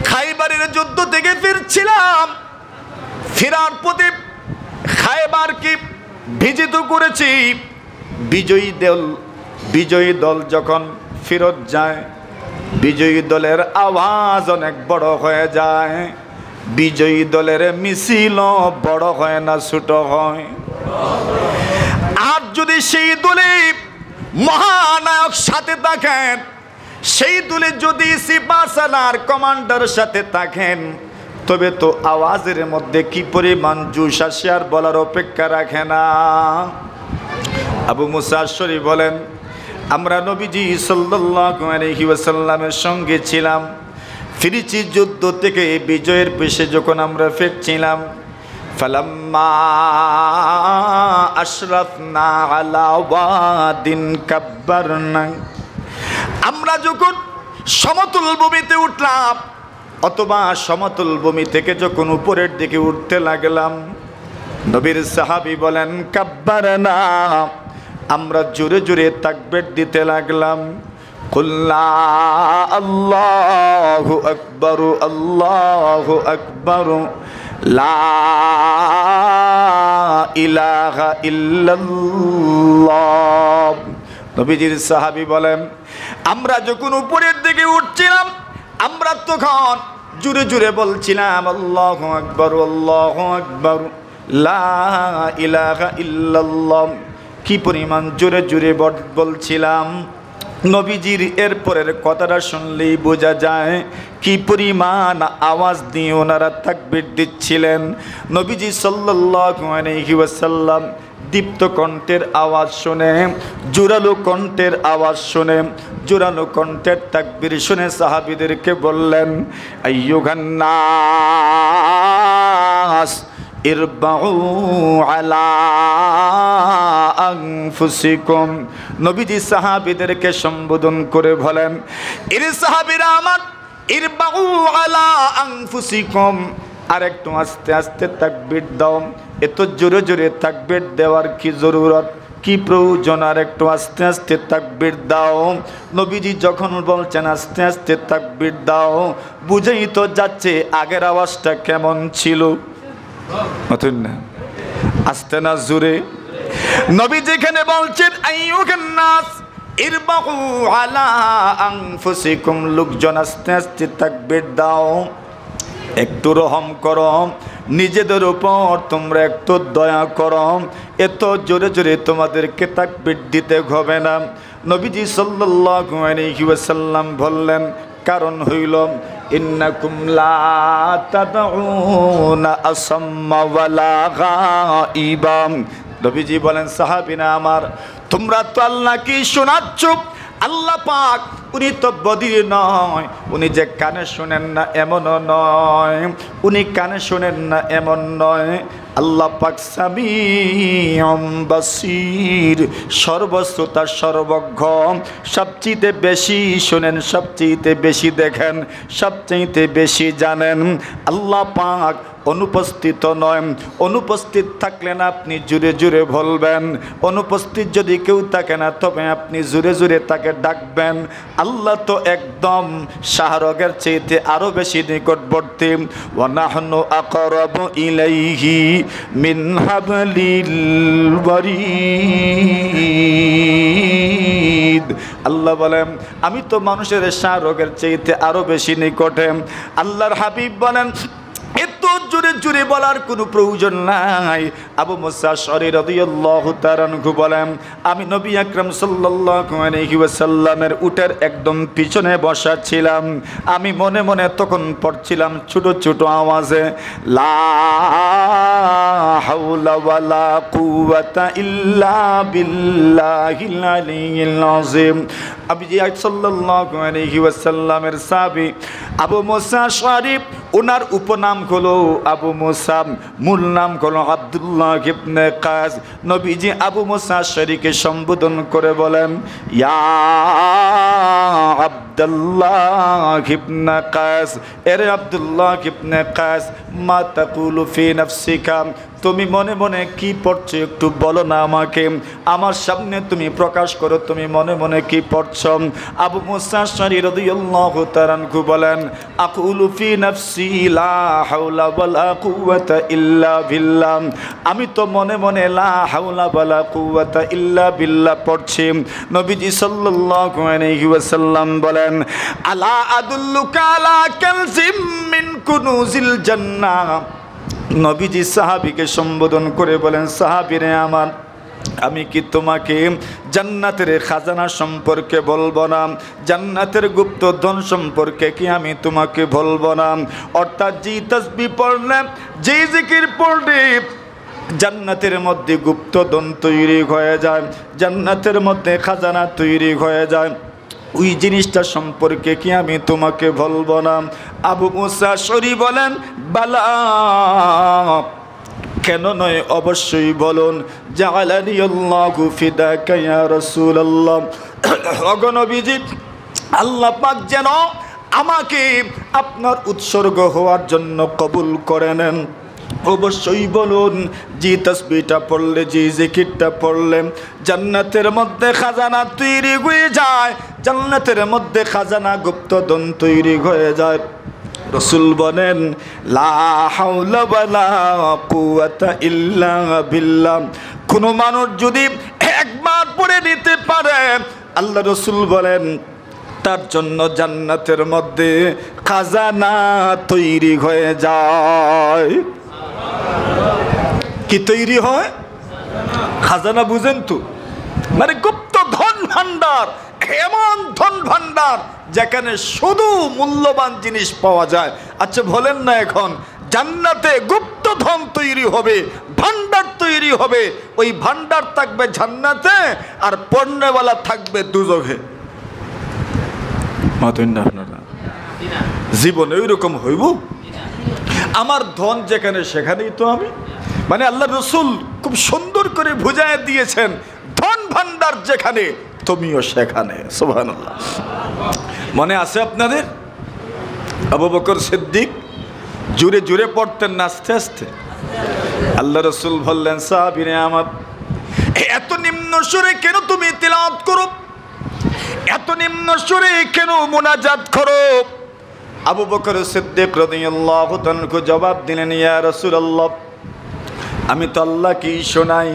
খায়বারের যুদ্ধ থেকে ফিরছিলাম, ফেরার পথে খায়বারকে বিজিত করেছি। বিজয়ী দল যখন ফেরত যায়, বিজয়ী দলের আওয়াজ অনেক বড় হয়ে যায়। বিজয়ী দলের মিছিল বড় হয় না ছোট হয়? আর যদি সেই দলে মহানায়ক সাথে থাকেন, সেই দলে যদি সিপাহসালার কমান্ডার সাথে থাকেন, তবে তো আওয়াজের মধ্যে কি পরিমাণ জোশ আসে আর বলার অপেক্ষা রাখে না। আবু মুসা আশআরী বলেন, আমরা নবীজি সাল্লাল্লাহু আলাইহি ওয়াসাল্লামের সঙ্গে ছিলাম, ফিরেছি যুদ্ধ থেকে বিজয়ের পেশে যখন আমরা ফিরছিলাম, ফালাম্মা আশরাফনা আলা ওয়াদিন কাব্বারনা, আমরা যখন সমতল ভূমিতে উঠলাম অথবা সমতল ভূমি থেকে যখন উপরের দিকে উঠতে লাগলাম, নবীর সাহাবী বলেন কাব্বারনা, আমরা জোরে জোরে তাকবীর দিতে লাগলাম। কুল্লা আল্লাহু আকবার, আল্লাহু আকবার, লা ইলাহা ইল্লাল্লাহ। নবীজির সাহাবী বলেন, আমরা যখন উপরের দিকে উঠছিলাম, আমরা তখন জোরে জোরে বলছিলাম আল্লাহু আকবার, আল্লাহু আকবার, লা ইলাহা ইল্লাল্লাহ। কি পরিমাণ জোরে জোরে বলছিলাম! নবীজির এরপরের কথাটা শুনলেই বোঝা যায় কি পরিমাণ আওয়াজ দিয়ে ওনারা তাকবীর দিচ্ছিলেন। নবীজি সাল্লাল্লাহু আলাইহি ওয়াসাল্লাম দীপ্ত কণ্ঠের আওয়াজ শুনে, জোরালো কণ্ঠের আওয়াজ শুনে, জোরালো কণ্ঠের তাকবীর শুনে সাহাবীদেরকে বললেন, আইয়ুহান নাস ইরবাউ আলা আনফুসিকুম। নবীজি সাহাবীদেরকে সম্বোধন করে বলেন, এর সাহাবীরা আমার, ইরবাউ আলা আনফুসিকুম, আর একটু আস্তে আস্তে তাকবীর দাও। এত জোরে জোরে তাকবীর দেওয়ার কি জরুরত, কি প্রয়োজন? আর একটু আস্তে আস্তে তাকবীর দাও। নবীজি যখন বলছেন আস্তে আস্তে তাকবীর দাও, বুঝেই তো যাচ্ছে আগের আওয়াজটা কেমন ছিল। মতন না, আস্তে না জোরে। নবী যেখানে বলছেন আইয়ুহান নাস ইরবাউ আলা আনফুসিকুম, লোকজন আস্তে আস্তে তাকবীর দাও, একটু রহম করো নিজেদের উপর, তোমরা একটু দয়া করো, এত জোরে জোরে তোমাদেরকে তাকবীর দিতে হবে না। নবীজি সাল্লাল্লাহু আলাইহি ওয়াসাল্লাম বললেন, কারণ হইল ইন্নাকুম লা তাদউনা আসাম্মা ওয়ালা গাইবা। নবীজি বলেন, সাহাবীরা আমার, তোমরা তো আল্লাহকে শোনাচ্ছ, আল্লাহ পাক উনি তো বদির নয়, উনি যে কানে শোনেন না এমনও নয়, উনি কানে শোনেন না এমন নয়, আল্লাহ পাক সামিউম বাসীর, সর্বশ্রোতা সর্বজ্ঞ, সবচেয়ে বেশি শোনেন, সবচেয়ে বেশি দেখেন, সবচেয়ে বেশি জানেন। আল্লাহ পাক অনুপস্থিত নয়, অনুপস্থিত থাকলে না আপনি জোরে জোরে বলবেন, অনুপস্থিত যদি কেউ থাকে না তবে আপনি জোরে জোরে তাকে ডাকবেন। আল্লাহ তো একদম শাহরগের চাইতে আরো বেশি নিকটবর্তী। ওয়া নাহনু আকরাবু ইলাইহি মিন হাবলিল ওয়ারিদ। আল্লাহ বলেন, আমি তো মানুষের শাহরগের চাইতে আরো বেশি নিকটে। আল্লাহর হাবিব বলেন, এত জোরে জোরে বলার কোনো প্রয়োজন নাই। আবু মুসা আশআরী রাদিয়াল্লাহু তাআলা আনহু বলেন, আমি নবী আকরাম সাল্লাল্লাহু আলাইহি ওয়াসাল্লামের উটের একদম পিছনে বসা ছিলাম, আমি মনে মনে তখন পড়ছিলাম ছোট ছোট আওয়াজে, লা হাওলা ওয়ালা কুওয়াতা ইল্লা বিল্লাহিল আলিয়্যিল আযীম। আমি যে সাল্লাল্লাহু আলাইহি ওয়াসাল্লামের সাহাবী আবু মুসা আশআরী, ওনার উপনাম হলো আবু মুসা, মূল নাম হলো আব্দুল্লাহ ইবনে কাস। নবীজি আবু মুসা আশআরীকে সম্বোধন করে বলেন, ইয়া আব্দুল্লাহ ইবনে কাস, এরে আব্দুল্লাহ ইবনে কাস, মা তাকুলু ফি নাফসিকা, তুমি মনে মনে কি পড়ছো একটু বলো না আমাকে, আমার সামনে তুমি প্রকাশ করো, তুমি মনে মনে কি পড়ছো। আবু মুসা আশআরী রাদিয়াল্লাহু তাআলা আনহু বলেন, আকুলু ফি নাফসি লা হাওলা ওয়ালা কুওয়াতা ইল্লা বিল্লাহ, আমি তো মনে মনে লা হাওলা ওয়ালা কুওয়াতা ইল্লা বিল্লাহ পড়ছি। নবীজি সাল্লাল্লাহু আলাইহি ওয়াসাল্লাম বলেন, আলা আদুল্লুকা আলা কানজিম মিন কুনুজিল জান্নাহ। নবীজি সাহাবীকে সম্বোধন করে বলেন, সাহাবীরে আমার, আমি কি তোমাকে জান্নাতের খাজানা সম্পর্কে বলবো না, জান্নাতের গুপ্ত ধন সম্পর্কে কি আমি তোমাকে বলবো না? অর্থাৎ যে তাসবিহ পড়লে, যে জিকির পড়লে জান্নাতের মধ্যে গুপ্ত ধন তৈরি হয়ে যায়, জান্নাতের মধ্যে খাজানা তৈরি হয়ে যায়, ওই জিনিসটা সম্পর্কে কি আমি তোমাকে বলবো না? আবু মুসা আশআরী বলেন, বালা, কেন নয়, অবশ্যই বলুন। জাআলানি আল্লাহু ফিদাকা ইয়া রাসূলুল্লাহ, ওগো নবীজি, আল্লাহ পাক যেন আমাকে আপনার উৎসর্গ হওয়ার জন্য কবুল করে নেন। অবশ্যই বলুন, যে তাসবিহটা পড়লে, যে জিকিরটা পড়লে জান্নাতের মধ্যে খাজানা তৈরি হয়ে যায়, জান্নাতের মধ্যে খাজানা গুপ্তধন তৈরি হয়ে যায়। রাসূল বলেন, লা হাওলা ওয়ালা কুওয়াতা ইল্লা বিল্লাহ, কোনো মানুষ যদি একবার পড়ে নিতে পারে, আল্লাহ রাসূল বলেন তার জন্য জান্নাতের মধ্যে খাজানা তৈরি হয়ে যায়। কি তৈরি হয়? খাজানা বুঝেন তো, মানে গুপ্ত ধন ভান্ডার, এমন ধন ভান্ডার যেখানে শুধু মূল্যবান জিনিস পাওয়া যায়। আচ্ছা বলেন না, এখন জান্নাতে গুপ্ত ধন তৈরি হবে, ভান্ডার তৈরি হবে, ওই ভান্ডার থাকবে জান্নাতে আর পণ্যওয়ালা থাকবে দুজখে। আপনারা জীবনে ওইরকম হইব? আমার ধন যেখানে সেখানেই তো আমি, মানে আল্লাহ রসুল খুব সুন্দর করে বুঝায় দিয়েছেন, ধন ভান্ডার যেখানে তুমিও সেখানে। সুবহানাল্লাহ। মনে আছে আপনাদের আবু বকর সিদ্দিক জোরে জোরে পড়তেন না আস্তে আস্তে? আল্লাহ রসুল বললেন, সাহাবীরে আমার, এত নিম্ন সুরে কেন তুমি তিলাওয়াত করো, এত নিম্ন সুরে কেন মুনাজাত করো? আবু বকর সিদ্দিক রাদিয়াল্লাহু তাআলা জবাব দিলেন, ইয়া রাসূলুল্লাহ, আমি তো আল্লাহকেই শোনাই।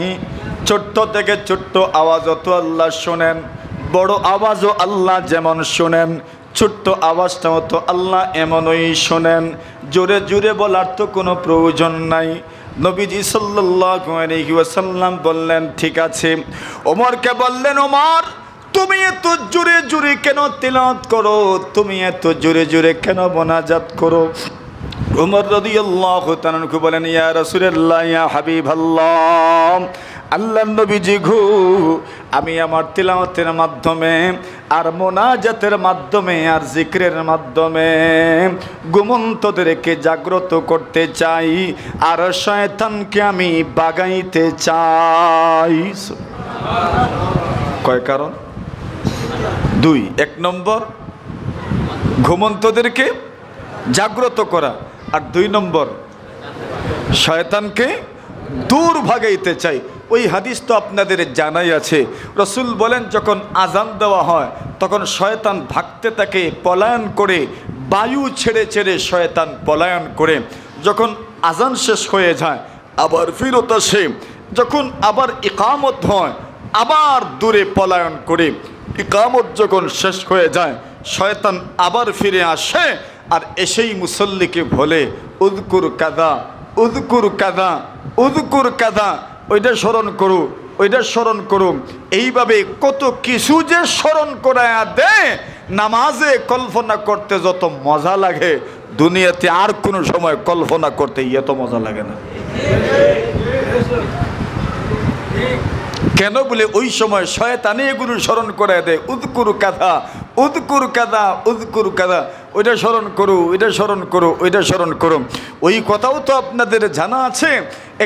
ছোট্ট থেকে ছোট্ট আওয়াজও তো আল্লাহ শোনেন, বড় আওয়াজও আল্লাহ যেমন শোনেন, ছোট্ট আওয়াজটাও তো আল্লাহ এমনই শোনেন। জোরে জোরে বলার তো কোনো প্রয়োজন নাই। নবীজি সাল্লাল্লাহু আলাইহি ওয়াসাল্লাম বললেন, ঠিক আছে। ওমরকে বললেন, ওমর তুমি এত জোরে জোরে কেন তিলাওয়াত করো, তুমি এত জোরে জোরে কেন মোনাজাত করো? ওমর রাদিয়াল্লাহু তাআলা বলেন, ইয়া রাসূলুল্লাহ, ইয়া হাবিবাল্লাহ, আল্লাহর নবীজি গো, আমি আমার তিলাওয়াতের মাধ্যমে আর মোনাজাতের মাধ্যমে আর জিক্রের মাধ্যমে ঘুমন্তদেরকে জাগ্রত করতে চাই আর শয়তানকে আমি বাগাইতে চাই। কয় কারণ? দুই। এক নম্বর ঘুমন্তদেরকে জাগ্রত করা, আর দুই নম্বর শয়তানকে দূর ভাগাইতে চাই। ওই হাদিস তো আপনাদের জানাই আছে। রসুল বলেন, যখন আজান দেওয়া হয় তখন শয়তান ভাগতে থাকে, পলায়ন করে, বায়ু ছেড়ে ছেড়ে শয়তান পলায়ন করে। যখন আজান শেষ হয়ে যায় আবার ফিরত আসে, যখন আবার ইকামত হয় আবার দূরে পলায়ন করে। ইকামত যখন শেষ হয়ে যায় শয়তান আবার ফিরে আসে, আর এসেই মুসল্লিকে বলে, উযকুর কাযা, উযকুর কাযা, উযকুর কাযা, ওইটা স্মরণ করো, ওইটা স্মরণ করো। এইভাবে কত কিছু যে স্মরণ করায়া দেয়, নামাজে কল্পনা করতে যত মজা লাগে দুনিয়াতে আর কোনো সময় কল্পনা করতে এত মজা লাগে না। কেন বলে ওই সময় শয়তানে এগুলো স্মরণ করে দেয়, উযকুর কাযা, উযকুর কাযা, উযকুর কাযা, ওইটা স্মরণ করো, ওইটা স্মরণ করো, ওইটা স্মরণ করো। ওই কথাও তো আপনাদের জানা আছে।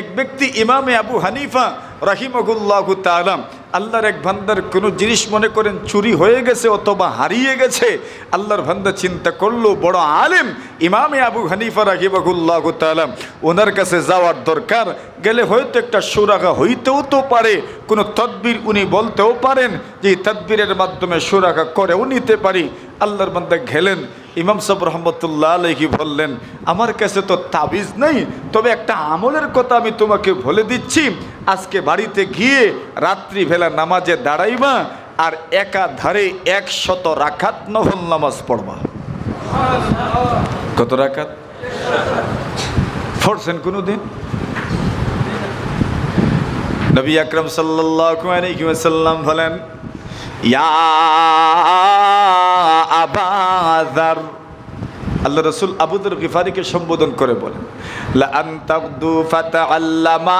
এক ব্যক্তি ইমামে আবু হানিফা রাহিমাহুল্লাহু তাআলা, আল্লাহর এক বান্দার কোনো জিনিস মনে করেন চুরি হয়ে গেছে অথবা হারিয়ে গেছে, আল্লাহর বান্দা চিন্তা করলো বড় আলেম ইমামে আবু হানিফা রাহিমাহুল্লাহু তাআলা, ওনার কাছে যাওয়ার দরকার। গেলে হয়তো একটা সুরাগা হইতেও তো পারে, কোনো তদবির উনি বলতেও পারেন যে তদবিরের মাধ্যমে সুরাগা করেও নিতে পারি। আল্লাহর বান্দা গেলেন, ইমাম সাহেব রহমতুল্লাহ আলাইহি বললেন, আমার কাছে তো তাবিজ নেই, তবে একটা আমলের কথা আমি তোমাকে বলে দিচ্ছি। আজকে বাড়িতে গিয়ে রাত্রিবেলা নামাজে দাঁড়াইবা আর একাধারে 100 রাকাত নফল নামাজ পড়বা। কত রাকাত পড়ছেন কোনদিন? নবী আকরাম সাল্লাল্লাহু আলাইহি ওয়াসাল্লাম বলেন, ইয়া আবা যার, আল্লাহ রাসূল আবু যর গিফারিকে সম্বোধন করে বলেন, লা আনতাগদু ফাতাআল্লামা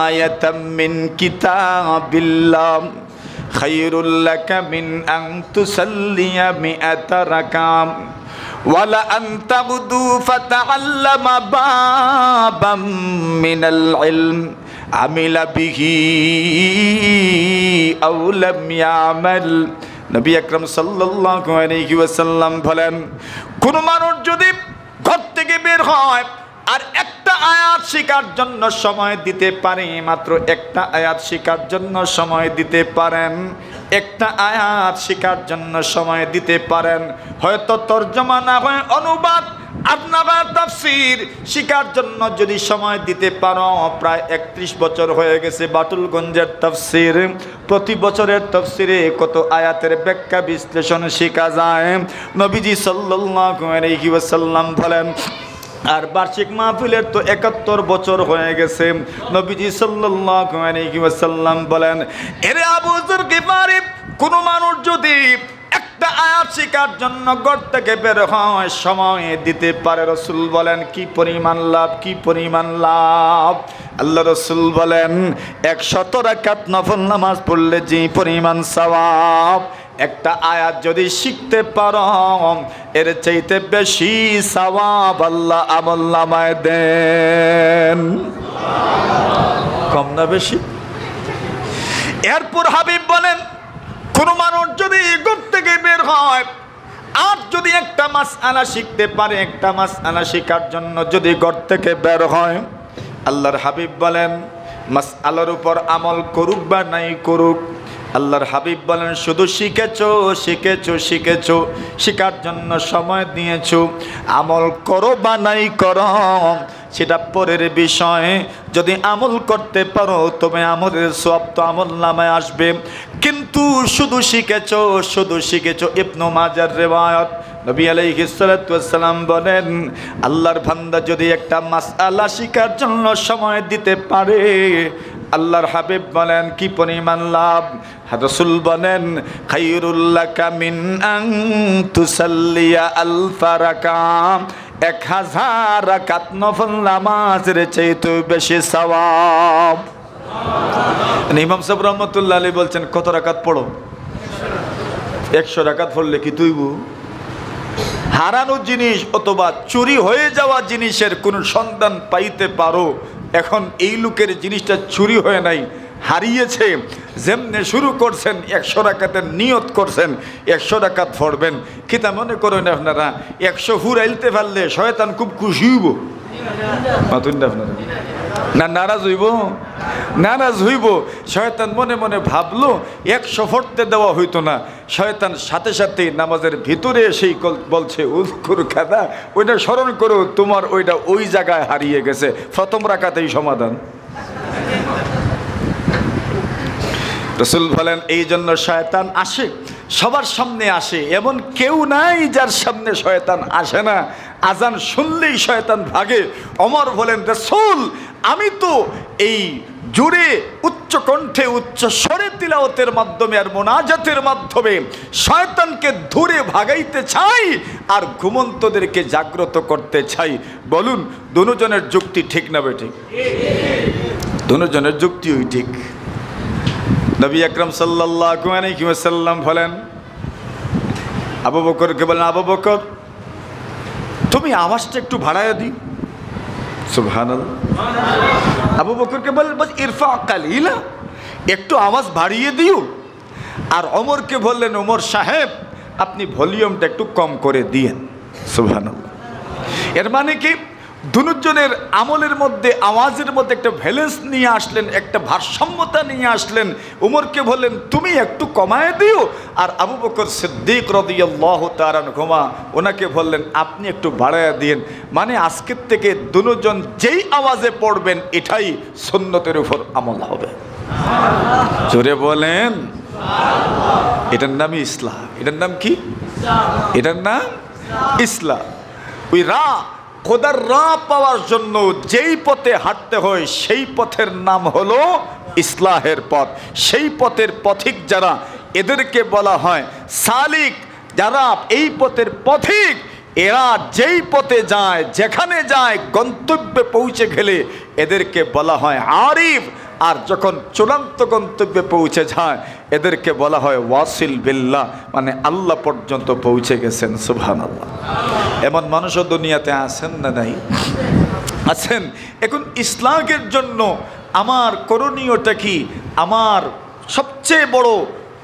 আয়াতাম মিন কিতাবিল্লাহ খায়রুল লাকা মিন আন তুসাল্লিয়া মিআতা রাকাম ওয়ালা আনতাগদু ফাতাআল্লামা বাবাম মিনাল ইলম আমিলা বিহি আও লাম ইয়ামাল। নবী আকরাম সাল্লাল্লাহু আলাইহি ওয়াসাল্লাম বলেন, কোন মানুষ যদি ঘর থেকে বের হয় আর একটা আয়াত শিখার জন্য সময় দিতে পারে, মাত্র একটা আয়াত শিখার জন্য সময় দিতে পারেন, একটা আয়াত শিখার জন্য সময় দিতে পারেন, হয়তো তরজমা না হয় অনুবাদ, আপনারা তাফসীর শিখার জন্য যদি সময় দিতে পারো, প্রায় 31 বছর হয়ে গেছে বাটুলগঞ্জের তাফসীর, প্রতি বছরের তাফসীরে কত আয়াতের ব্যাখ্যা বিশ্লেষণ শেখা যায়। নবীজি সাল্লাল্লাহু আলাইহি ওয়াসাল্লাম বলেন, আর বার্ষিক মাহফিলের তো 71 বছর হয়ে গেছে। নবীজি সাল্লাল্লাহু আলাইহি ওয়াসাল্লাম বলেন, এরে আবু যর গিফারি, কোন মানুষ যদি একটা আয়াত শিখার জন্য ঘর থেকে বের হয় সময় দিতে পারে, রাসূল বলেন কি পরিমাণ লাভ, কি পরিমাণ লাভ। আল্লাহ রাসূল বলেন, 100 রাকাত নফল নামাজ পড়লে যে পরিমাণ সওয়াব, একটা আয়াত যদি শিখতে পারো এর চাইতে বেশি সওয়াব আল্লাহ আমলনামায় দেন। কম না বেশি? এরপর হাবিব বলেন, কোন মানুষ যদি ঘর থেকে বের হয় আর যদি একটা মাসআলা শিখতে পারে, একটা মাসআলা শেখার জন্য যদি ঘর থেকে বের হয়, আল্লাহর হাবিব বলেন মাসআলার উপর আমল করুক বা নাই করুক, আল্লাহর হাবিব বলেন শুধু শিখেছো শিখেছো শিখেছো, শেখার জন্য সময় দিয়েছো, আমল করো বা নাই করো, সেটা পরের বিষয়। যদি আমল করতে পারো তবে আমলের সওয়াব তো আমল নামায় আসবে। কিন্তু শুধু শিখেছো ইবনে মাজার রিওয়ায়াত, নবী আলাইহিস সালাতু ওয়াস সালাম বলেন, আল্লাহর বান্দা যদি একটা মাসআলা শিখার জন্য সময় দিতে পারে, আল্লাহর হাবিব বলেন কি পরিমাণ লাভ। রাসূল বলেন, খায়রুল লাকা মিন আন তুসাল্লিয়া আলফা রাকাত, 1000 রাকাত নফল নামাজের চাইতে বেশি সওয়াব। ইমাম সাহেব রহমাতুল্লাহ আলাইহি বলছেন, কত রাকাত পড়ো? 100 রাকাত পড়লে কি তুইবু? হারানো জিনিস অথবা চুরি হয়ে যাওয়া জিনিসের কোনো সন্ধান পাইতে পারো। এখন এই লোকের জিনিসটা চুরি হয়ে নাই, হারিয়েছে। যেমনে শুরু করছেন 100 রাকাতের নিয়ত করছেন 100 রাকাত পড়বেন, কিতা মনে করেন আপনারা 100 হুরাইলতে পারলে শয়তান খুব খুশি হইব না নারাজ হইব? নারাজ হইব। শয়তান মনে মনে ভাবলো 100 পড়তে দেওয়া হইতো না, শয়তান সাথে সাথে নামাজের ভিতরে এসেই বলছে, উযকুর কাদা, ওইটা স্মরণ করো, তোমার ওইটা ওই জায়গায় হারিয়ে গেছে। প্রথম রাকাতেই সমাধান। রাসূল বলেন, এই জন্য শয়তান আসে, সবার সামনে আসে, এমন কেউ নাই যার সামনে শয়তান আসে না। আজান শুনলেই শয়তান ভাগে। ওমর বলেন, রাসূল আমি তো এই জোরে উচ্চ কণ্ঠে উচ্চ স্বরে তিলাওয়াতের মাধ্যমে আর মোনাজাতের মাধ্যমে শয়তানকে ধরে ভাগাইতে চাই আর ঘুমন্তদেরকে জাগ্রত করতে চাই। বলুন দুজনের যুক্তি ঠিক না বেঠিক? দুজনের যুক্তিই ঠিক। নবী আকরাম সাল্লাল্লাহু আলাইহি ওয়াসাল্লাম বলেন, আবু বকরকে বলেন, আবু বকর তুমি আওয়াজটা একটু বাড়ায় দিও। সুবহানাল্লাহ। আবু বকরকে বলেন, বাস ইরফা কালিলা, একটু আওয়াজ বাড়িয়ে দিও। আর ওমরকে বললেন, ওমর সাহেব আপনি ভলিউমটা একটু কম করে দিয়েন। সুবহানাল্লাহ। এর মানে কি, দুজনের আমলের মধ্যে আওয়াজের মধ্যে একটা ব্যালেন্স নিয়ে আসলেন, একটা ভারসাম্যতা নিয়ে আসলেন। উমরকে বললেন তুমি একটু কমায় দিও, আর আবু বকর সিদ্দিক রাদিয়াল্লাহু তাআলা আনহুমা ওনাকে বললেন আপনি একটু বাড়ায়া দিয়েন। মানে আজকের থেকে দুজন যেই আওয়াজে পড়বেন এটাই সুন্নতের উপর আমল হবে। জোরে বলেন সুবহানাল্লাহ। এটার নামই ইসলাম। এটার নাম কি? এটার নাম ইসলাম। ওই খোদার পাওয়ার জন্য যেই পথে হাঁটতে হয় সেই পথের নাম হলো ইসলাহের পথ। সেই পথের পথিক যারা, এদেরকে বলা হয় সালিক। যারা এই পথের পথিক, এরা যেই পথে যায়, যেখানে যায়, গন্তব্যে পৌঁছে গেলে এদেরকে বলা হয় আরিফ। আর যখন চূড়ান্ত গন্তব্যে পৌঁছে যায় এদেরকে বলা হয় ওয়াসিল বিল্লাহ, মানে আল্লাহ পর্যন্ত পৌঁছে গেছেন। সুবহানাল্লাহ। এমন মানুষও দুনিয়াতে আছেন না নাই? আছেন। এখন ইসলামের জন্য আমার করণীয়টা কি? আমার সবচেয়ে বড়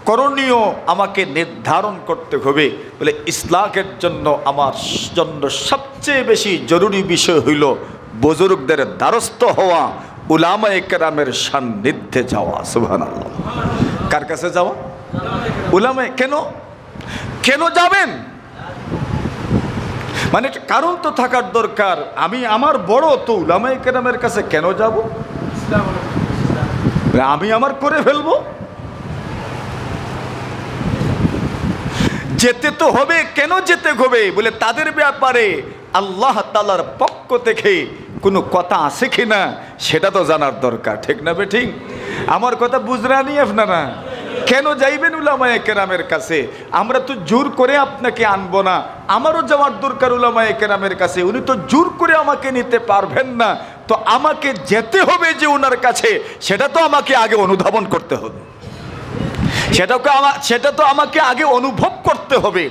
করণীয় আমাকে নির্ধারণ করতে হবে। বলে ইসলামের জন্য আমার জন্য সবচেয়ে বেশি জরুরি বিষয় হইল বুজুর্গদের দ্বারস্থ হওয়া, উলামায়ে কেরামের সান্নিধ্যে যাওয়া। সুবহানাল্লাহ। কার কাছে যাওয়া? উলামায়ে। কেন কেন যাবেন? মানে কারণ তো থাকার দরকার। আমি আমার বড় তো উলামায়ে কেরামের কাছে কেন যাব? আমি আমার করে ফেলবো। যেতে তো হবে। কেন যেতে হবে? বলে তাদের ব্যাপারে আল্লাহ তাআলার পক্ষ থেকে কোনো কথা আছে কিনা সেটা তো জানার দরকার। ঠিক না বেঠিক? আমার কথা বুঝরানি আপনারা? কেন যাইবেন উলামায়ে কেরামের কাছে? আমরা তো জোর করে আপনাকে আনবো না। আমারও যাওয়ার দরকার উলামায়ে কেরামের কাছে। উনি তো জোর করে আমাকে নিতে পারবেন না। তো আমাকে যেতে হবে যে ওনার কাছে, সেটা তো আমাকে আগে অনুধাবন করতে হবে। সেটা তো আমাকে আগে অনুভব করতে হবে।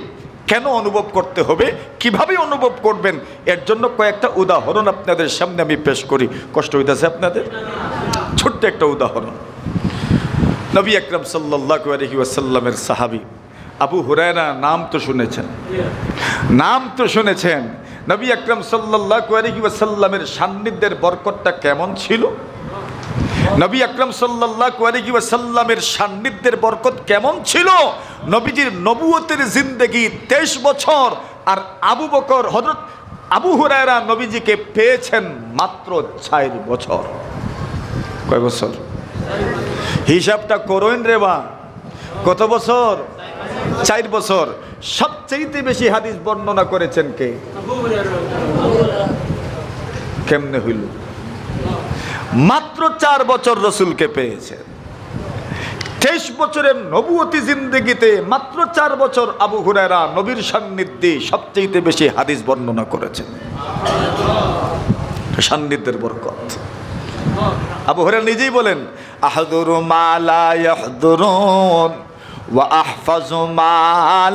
কেন অনুভব করতে হবে? কিভাবে অনুভব করবেন? এর জন্য কয়েকটা উদাহরণ আপনাদের সামনে আমি পেশ করি। কষ্ট হইতেছে আপনাদের? ছোট্ট একটা উদাহরণ। নবী আকরাম সাল্লাল্লাহু আলাইহি ওয়াসাল্লামের সাহাবী আবু হুরায়রা, নাম তো শুনেছেন, নাম তো শুনেছেন। নবী আকরাম সাল্লাল্লাহু আলাইহি ওয়াসাল্লামের সান্নিধ্যের বরকতটা কেমন ছিল? নবী আকরাম সাল্লাল্লাহু আলাইহি ওয়াসাল্লামের সান্নিধ্যের বরকত কেমন ছিল? নবীজির নবুয়তের জিন্দেগি 23 বছর। আর আবু বকর, হযরত আবু হুরায়রা নবীজিকে পেয়েছেন মাত্র 4 বছর। কয় বছর? হিসাবটা করুন রে বা, কত বছর? 4 বছর। সবচেয়ে বেশি হাদিস বর্ণনা করেছেন কে? কেমনে হইল? মাত্র 4 বছর রসুলকে পেয়েছেন। 23 বছরের নবুয়তি জিন্দেগিতে মাত্র 4 বছর আবু হুরায়রা নবীর সান্নিধ্যে সবচেয়ে বেশি হাদিস বর্ণনা করেছেন। সান্নিধ্যের বরকত। আবু হুরায়রা নিজেই বলেন, আহদুরু মা লা ইয়াহদুরুন ওয়া আহফাজু মা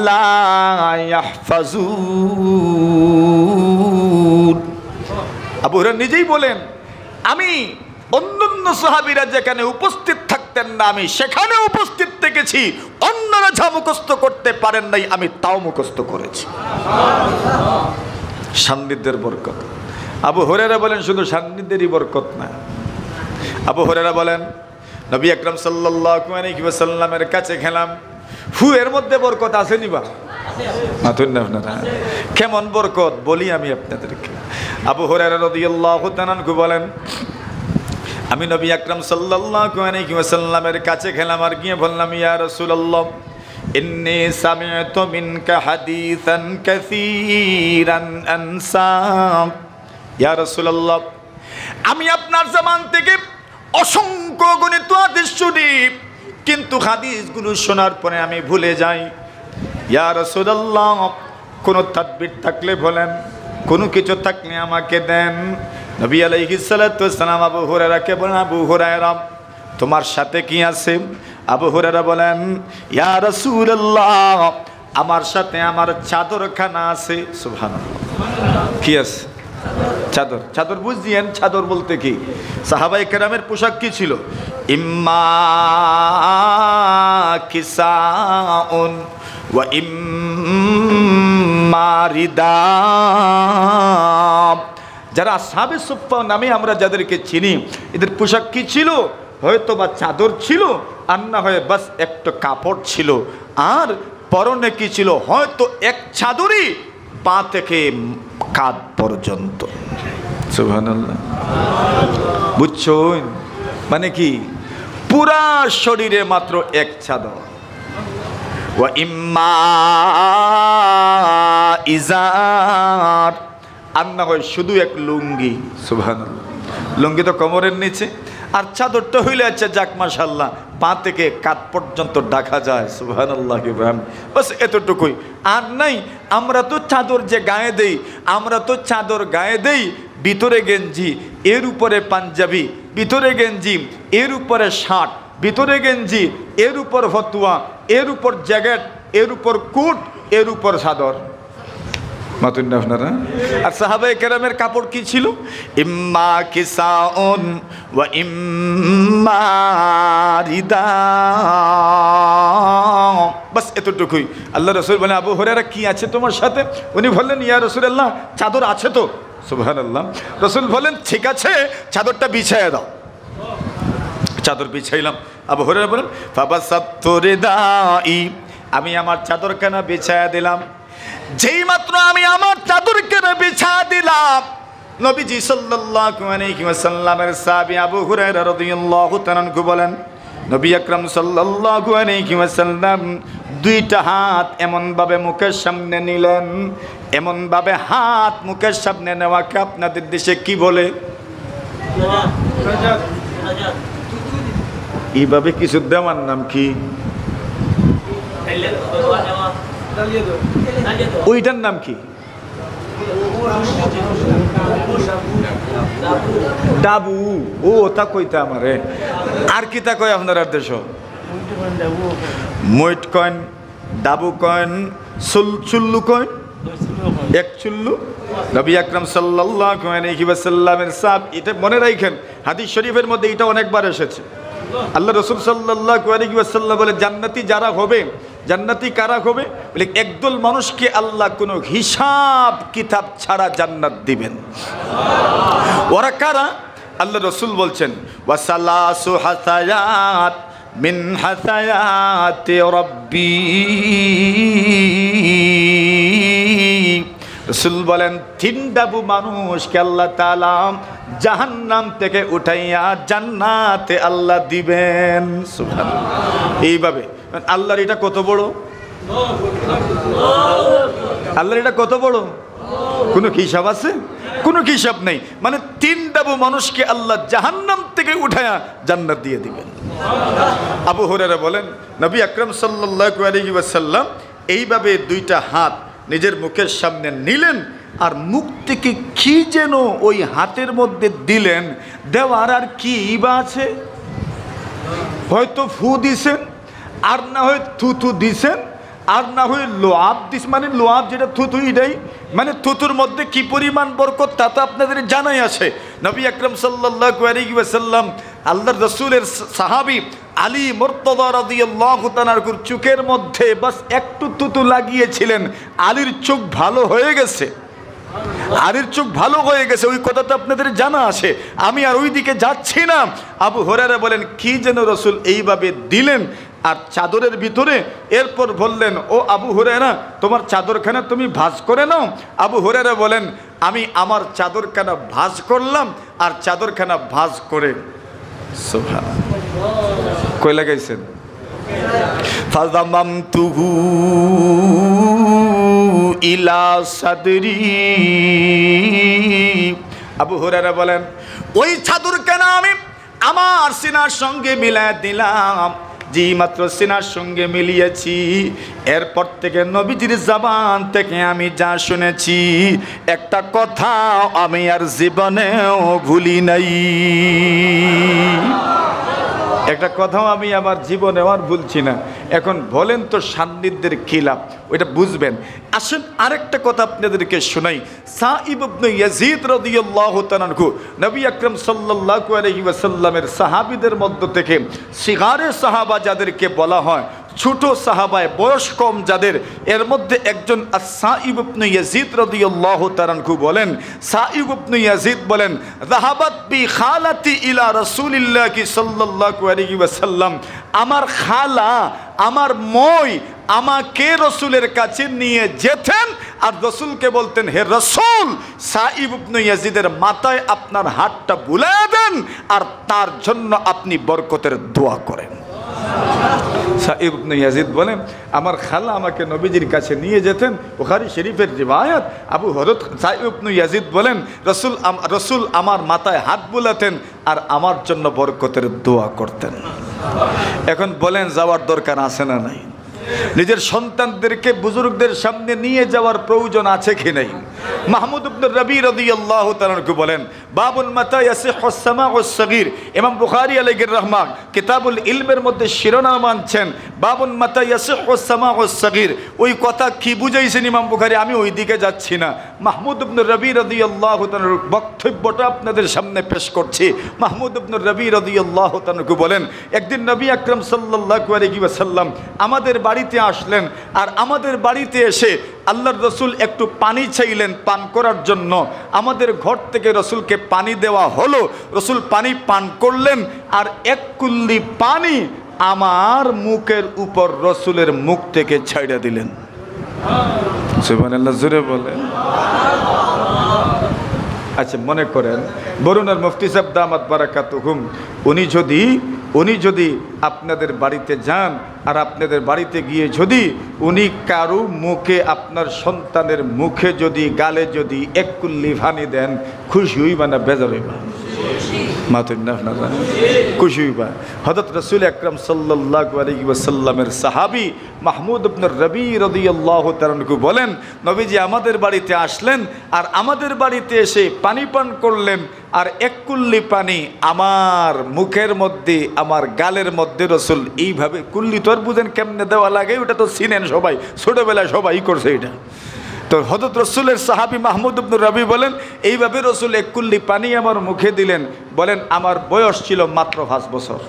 লা ইয়াহফাজুন। আবু হুরায়রা নিজেই বলেন, আমি অন্যান্য সাহাবীরা যেখানে উপস্থিত থাকতেন না, আমি সেখানে উপস্থিত থেকেছি। অন্যরা যা মুখস্থ করতে পারেন নাই, আমি তাও মুখস্থ করেছি। সান্নিধ্যের বরকত। আবু হুরায়রা বলেন, শুধু সান্নিধ্যেরই বরকত না, আবু হুরায়রা বলেন, নবী আকরাম সাল্লাল্লাহু আলাইহি ওয়াসাল্লামের কাছে গেলাম, এর মধ্যে বরকত আছে নিবা? আপনারা কেমন বরকত বলি আমি আপনাদেরকে। আবু হুরায়রা রাদিয়াল্লাহু তাআলা আনহু বলেন, আমি নবী আকরাম সাল্লাল্লাহু আলাইহি ওয়াসাল্লামের কাছে গেলাম আর গিয়ে বললাম, ইয়া রাসূলুল্লাহ, ইন্নী সামি'তু মিনকা হাদিসান কাসীরান আনসা। ইয়া রাসূলুল্লাহ, আমি আপনার জবান থেকে অসংখ্য গণিত হাদিস শুনি, কিন্তু হাদিসগুলো শোনার পরে আমি ভুলে যাই। ইয়া রাসূলুল্লাহ, কোনো তাদবির থাকলে বলেন, কোনো কিছু থাকলে আমাকে দেন। নবী আলাইহিস সালাতু ওয়াস সালাম আবু হুরায়রাকে বলেন, আবু হুরায়রা, তোমার সাথে কি আছে? আবু হুরায়রা বলেন, ইয়া রাসূলুল্লাহ, আমার সাথে আমার চাদরখানা আছে। সুবহানাল্লাহ। কি আছে? চাদর। চাদর বুঝিয়েন, চাদর বলতে কি? সাহাবায়ে কেরামের পোশাক কি ছিল? ইম্মা কিসাউন ওয়া ইম্মা রিদা। যারা আসহাবে সুফফা নামে আমরা যাদেরকে চিনি, এদের পোশাক কি ছিল? হয়তো বা চাদর ছিল, আর না হয় বাস একটা কাপড় ছিল। আর পরনে কি ছিল? হয়তো এক চাদরই পা থেকে কাঁধ পর্যন্ত। সুবহানাল্লাহ। বুঝছেন মানে কি? পুরা শরীরে মাত্র এক চাদর। ওয়া ইম্মা ইজার, আর না হয় শুধু এক লুঙ্গি। সুবহানাল্লাহ। লুঙ্গি তো কোমরের নিচে, আর চাদরটা হইলে আচ্ছা যাক মাশাআল্লাহ, পা থেকে কাঁধ পর্যন্ত ঢাকা যায়। সুবহানাল্লাহ। বাস এতটুকুই। আর নাই, আমরা তো চাদর যে গায়ে দেই, আমরা তো চাদর গায়ে দেই, ভিতরে গেঞ্জি, এর উপরে পাঞ্জাবি, ভিতরে গেঞ্জি, এর উপরে শার্ট, ভিতরে গেঞ্জি, এর উপর ফতুয়া, এর উপর জ্যাকেট, এর উপর কোট, এর উপর চাদর। মাতুন না আপনারা? আর সাহাবায়ে কেরামের কাপড় কি ছিল? ইম্মা কিসাউন ওয়া ইম্মা রিদা। বাস এতটুকুই। আল্লাহ রাসূল বলেন, আবু হুরায়রা কি আছে তোমার সাথে? উনি বললেন, ইয়া রাসূলুল্লাহ, চাদর আছে তো। সুবহানাল্লাহ। রাসূল বলেন, ঠিক আছে, চাদরটা বিছায়া দাও। চাদর বিছাইলাম। আবু হুরায়রা বলেন, ফাবাসাতু রিদাই, আমি আমার চাদরখানা বিছায়া দিলাম। যেই মাত্র আমি আমার চাদরখানা বিছায়া দিলাম, নবীজি সাল্লাল্লাহু আলাইহি ওয়াসাল্লামের সাহাবী আবু হুরায়রা রাদিয়াল্লাহু তাআলা আনহু বলেন, নবী আকরাম সাল্লাল্লাহু আলাইহি ওয়াসাল্লাম দুইটা হাত এমন ভাবে মুখের সামনে নিলেন, এমন ভাবে হাত মুখের সামনে নেওয়াকে আপনাদের দেশে কি বলে? এইভাবে কিছু দেওয়ার নাম কি? ওইটার নাম কি? ডাবু। ও তা কইতা আমারে। আর কি তা কয় আপনার দেশ? মইট কয়েন, ডাবু কয়েন, চুল্লু কয়েন, এক চুল্লু। নবী আকরাম সাল্লাল্লাহু আলাইহি ওয়াসাল্লামের সাহাব, এটা মনে রাখেন, হাদিস শরীফের মধ্যে এটা অনেকবার এসেছে। আল্লাহ রাসূল সাল্লাল্লাহু আলাইহি ওয়াসাল্লাম বলে, জান্নাতি যারা হবে, জান্নাতি কারা হবে? বলে, একদল মানুষকে আল্লাহ কোনো হিসাব কিতাব ছাড়া জান্নাত দিবেন। ওরা কারা? আল্লাহ রাসূল বলছেন, ওয়াসালাসু হাসায়াত মিন হাসায়াতি রাব্বি রাসূল বলেন 3 ডাবু মানুষকে আল্লাহ তাআলা জাহান্নাম থেকে উঠাইয়া জান্নাতে আল্লাহ দিবেন। সুবহানাল্লাহ। এইভাবে আল্লাহর এটা কত বড়, আল্লাহর এটা কত বড়, কোনো হিসাব আছে? কোনো হিসাব নেই। মানে 3 ডাবু মানুষকে আল্লাহ জাহান্নাম থেকে উঠায়া জান্নাত দিয়ে দিবেন। আবু হুরায়রা বলেন নবী আকরাম সাল্লাল্লাহু আলাইহি ওয়াসাল্লাম এইভাবে 2টা হাত নিজের মুখের সামনে নিলেন, আর মুখ থেকে কি যেন ওই হাতের মধ্যে দিলেন। দেওয়ার আর কি বা আছে? হয়তো ফু দিছেন, আর না হয় থুথু দিছেন, আর না হয় লোয়াব দিস, মানে লোয়াব যেটা থুথু, এটাই মানে থুতুর মধ্যে কি পরিমাণ বরকত তা তো আপনাদের জানাই আছে। নবী আকরাম সাল্লাল্লাহু আলাইহি ওয়াসাল্লাম আল্লাহর রাসূলের সাহাবী আলী মুর্তদা রাদিয়াল্লাহু তাআলার চোখের মধ্যে বাস একটু থুতু লাগিয়েছিলেন, আলীর চোখ ভালো হয়ে গেছে। আলীর চোখ ভালো হয়ে গেছে, ওই কথা তো আপনাদের জানা আছে, আমি আর ওই দিকে যাচ্ছি না। আবু হুরায়রা বলেন কি যেন রাসূল এইভাবে দিলেন আর চাদরের ভিতরে। এরপর বললেন, ও আবু হুরায়রা, তোমার চাদরখানা তুমি ভাঁজ করে নাও। আবু হুরায়রা বলেন, আমি আমার চাদরখানা ভাঁজ করলাম, আর চাদরখানা ভাঁজ করে সুবহানাল্লাহ কই লাগাইছেন? ফাযামামতুহু ইলা সাদরি। আবু হুরায়রা বলেন, ওই চাদরখানা আমি আমার সিনার সঙ্গে মিলায় দিলাম। জি মাত্র সিনার সঙ্গে মিলিয়েছি, এরপর থেকে নবীজির জবান থেকে আমি যা শুনেছি একটা কথা আমি আর জীবনেও ভুলি নাই। একটা কথাও আমি আমার জীবনে আর ভুলছি না। এখন বলেন তো সান্নিধ্যের খিলাফ, ওইটা বুঝবেন। আসেন আরেকটা কথা আপনাদেরকে শোনাই। সাইব ইবনে ইয়াজিদ রাদিয়াল্লাহু তাআলা আনহু নবী আকরাম সাল্লাল্লাহু আলাইহি ওয়াসাল্লামের সাহাবীদের মধ্য থেকে সিগারে সাহাবা যাদেরকে বলা হয়, ছোট সাহাবায় বয়স কম যাদের, এর মধ্যে একজন সাইব ইবনে ইয়াজিদ রাদিয়াল্লাহু তাআলা আনহু বলেন, সাইব ইবনে ইয়াজিদ বলেন, যাহাবাত বি খালাতি ইলা রাসূলিল্লাহি সাল্লাল্লাহু আলাইহি ওয়াসাল্লাম, আমার খালা, আমার মই আমাকে রসুলের কাছে নিয়ে যেতেন, আর রসুলকে বলতেন, হে রসুল, সাইব ইবনে ইয়াজিদের মাথায় আপনার হাতটা বুলিয়ে দেন আর তার জন্য আপনি বরকতের দোয়া করেন। সাইব ইবনে ইয়াজিদ বলেন, আমার খালা আমাকে নবীজির কাছে নিয়ে যেতেন, বুখারী শরীফের রিওয়ায়াত। আবু হযরত সাইব ইবনে ইয়াজিদ বলেন, রসুল আমার মাথায় হাত বুলাতেন আর আমার জন্য বরকতের দোয়া করতেন। এখন বলেন যাওয়ার দরকার আছে না নাই? নিজের সন্তানদেরকে বুজুর্গদের সামনে নিয়ে যাওয়ার প্রয়োজন আছে কি নাই? মাহমুদ ইবনে রবি রাদিয়াল্লাহু তাআলা বলেন, বাবুল মাতা ইয়াসিহুস সামাউস সাগীর। ইমাম বুখারী আলাইহির রাহমাত কিতাবুল ইলমের মধ্যে শিরোনাম আনছেন, বাবুল মাতা ইয়াসিহুস সামাউস সাগীর। ওই কথা কি বুঝাইছেন ইমাম বুখারী? আমি ওই দিকে যাচ্ছি না। মাহমুদ ইবনে রবি রাদিয়াল্লাহু তাআলার বক্তব্যটা আপনাদের সামনে পেশ করছি। মাহমুদ ইবনে রবি রাদিয়াল্লাহু তাআলা বলেন, একদিন নবী আকরাম সাল্লাল্লাহু আলাইহি ওয়াসাল্লাম আমাদের বাড়িতে আসলেন, আর আমাদের বাড়িতে এসে আল্লাহর রসুল একটু পানি চাইলেন পান করার জন্য। আমাদের ঘর থেকে রসুলকে পানি দেওয়া হলো, রসুল পানি পান করলেন, আর এক কুল্লি পানি আমার মুখের উপর রসুলের মুখ থেকে ছাইড়া দিলেন। সুবহানাল্লাহ জোরে বলেন। আচ্ছা মনে করেন বরুণার মুফতি সাহেব দামাত বারাকাতুহুম, উনি যদি আপনাদের বাড়িতে যান, আর আপনাদের বাড়িতে গিয়ে যদি উনি কারো মুখে, আপনার সন্তানের মুখে যদি, গালে যদি এক কুল্লি পানি দেন, খুশি হইবা না বেজার হইবা? খুশি হইবা। হযরত রাসূল আকরাম সাল্লাল্লাহু আলাইহি ওয়াসাল্লামের সাহাবী মাহমুদ ইবনে রবি রাদিয়াল্লাহু তাআলা বলেন, নবীজি আমাদের বাড়িতে আসলেন, আর আমাদের বাড়িতে এসে পানি পান করলেন, আর এক কুল্লি পানি আমার মুখের মধ্যে, আমার গালের মধ্যে রসুল এইভাবে, কুল্লি তো আর বুঝেন কেমনে দেওয়া লাগে, ওটা তো চিনেন সবাই, ছোটবেলায় সবাই করছে এটা। তো হযরত রসুলের সাহাবী মাহমুদ ইবনে রবি বলেন, এইভাবে রসুল এক কুল্লি পানি আমার মুখে দিলেন। বলেন আমার বয়স ছিল মাত্র 5 বছর।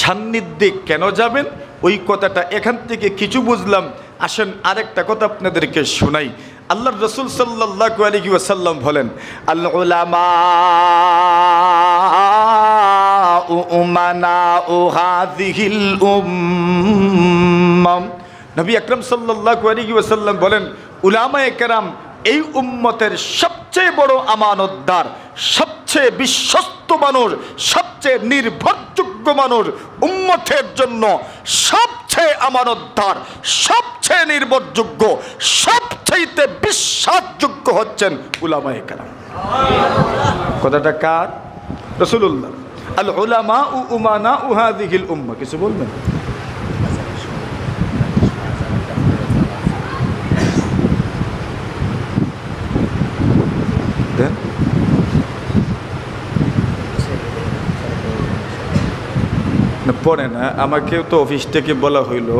সান্নিধ্যে কেন যাবেন ওই কথাটা এখান থেকে কিছু বুঝলাম। আসেন আরেকটা কথা আপনাদেরকে শোনাই। আল্লাহর রাসূল সাল্লাল্লাহু আলাইহি ওয়াসাল্লাম বলেন, আল উলামা উমানা হাযিহিল উম্মাহ। নবী আকরাম সাল্লাল্লাহু আলাইহি ওয়াসাল্লাম বলেন, উলামায়ে কেরাম এই উম্মতের সবচেয়ে বড় আমানতদার, সবচেয়ে বিশ্বস্ত মানুষ, সবচেয়ে নির্ভরযোগ্য মানুষ, উম্মতের জন্য সবচেয়ে আমানতদার, সবচেয়ে নির্ভরযোগ্য, সবচেয়ে বিশ্বাসযোগ্য হচ্ছেন উলামায়ে কেরাম। কথাটা কার? রাসূলুল্লাহ। আল উলামা উ উমানা উ হাযিহিল উম্মাহ। কিছু বলবেন? পরে না, আমাকেও তো অফিস থেকে বলা হইল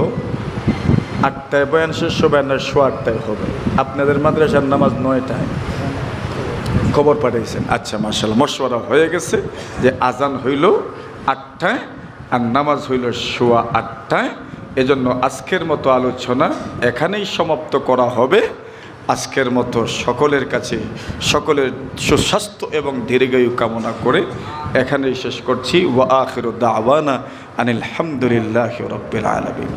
8টায় বয়ান শেষ হবে, না 8:15 হবে। আপনাদের মাদ্রাসার নামাজ 9টায়, খবর পাঠিয়েছেন। আচ্ছা, মাশাআল্লাহ, মশওয়ারা হয়ে গেছে যে আজান হইল 8টায় আর নামাজ হইল 8:15। এজন্য আজকের মতো আলোচনা এখানেই সমাপ্ত করা হবে। আজকের মতো সকলের কাছে সকলের সুস্বাস্থ্য এবং দীর্ঘায়ু কামনা করে এখানেই শেষ করছি। ওয়া আখিরু দাওয়ানা আনিল হামদুলিল্লাহি রাব্বিল আলামিন।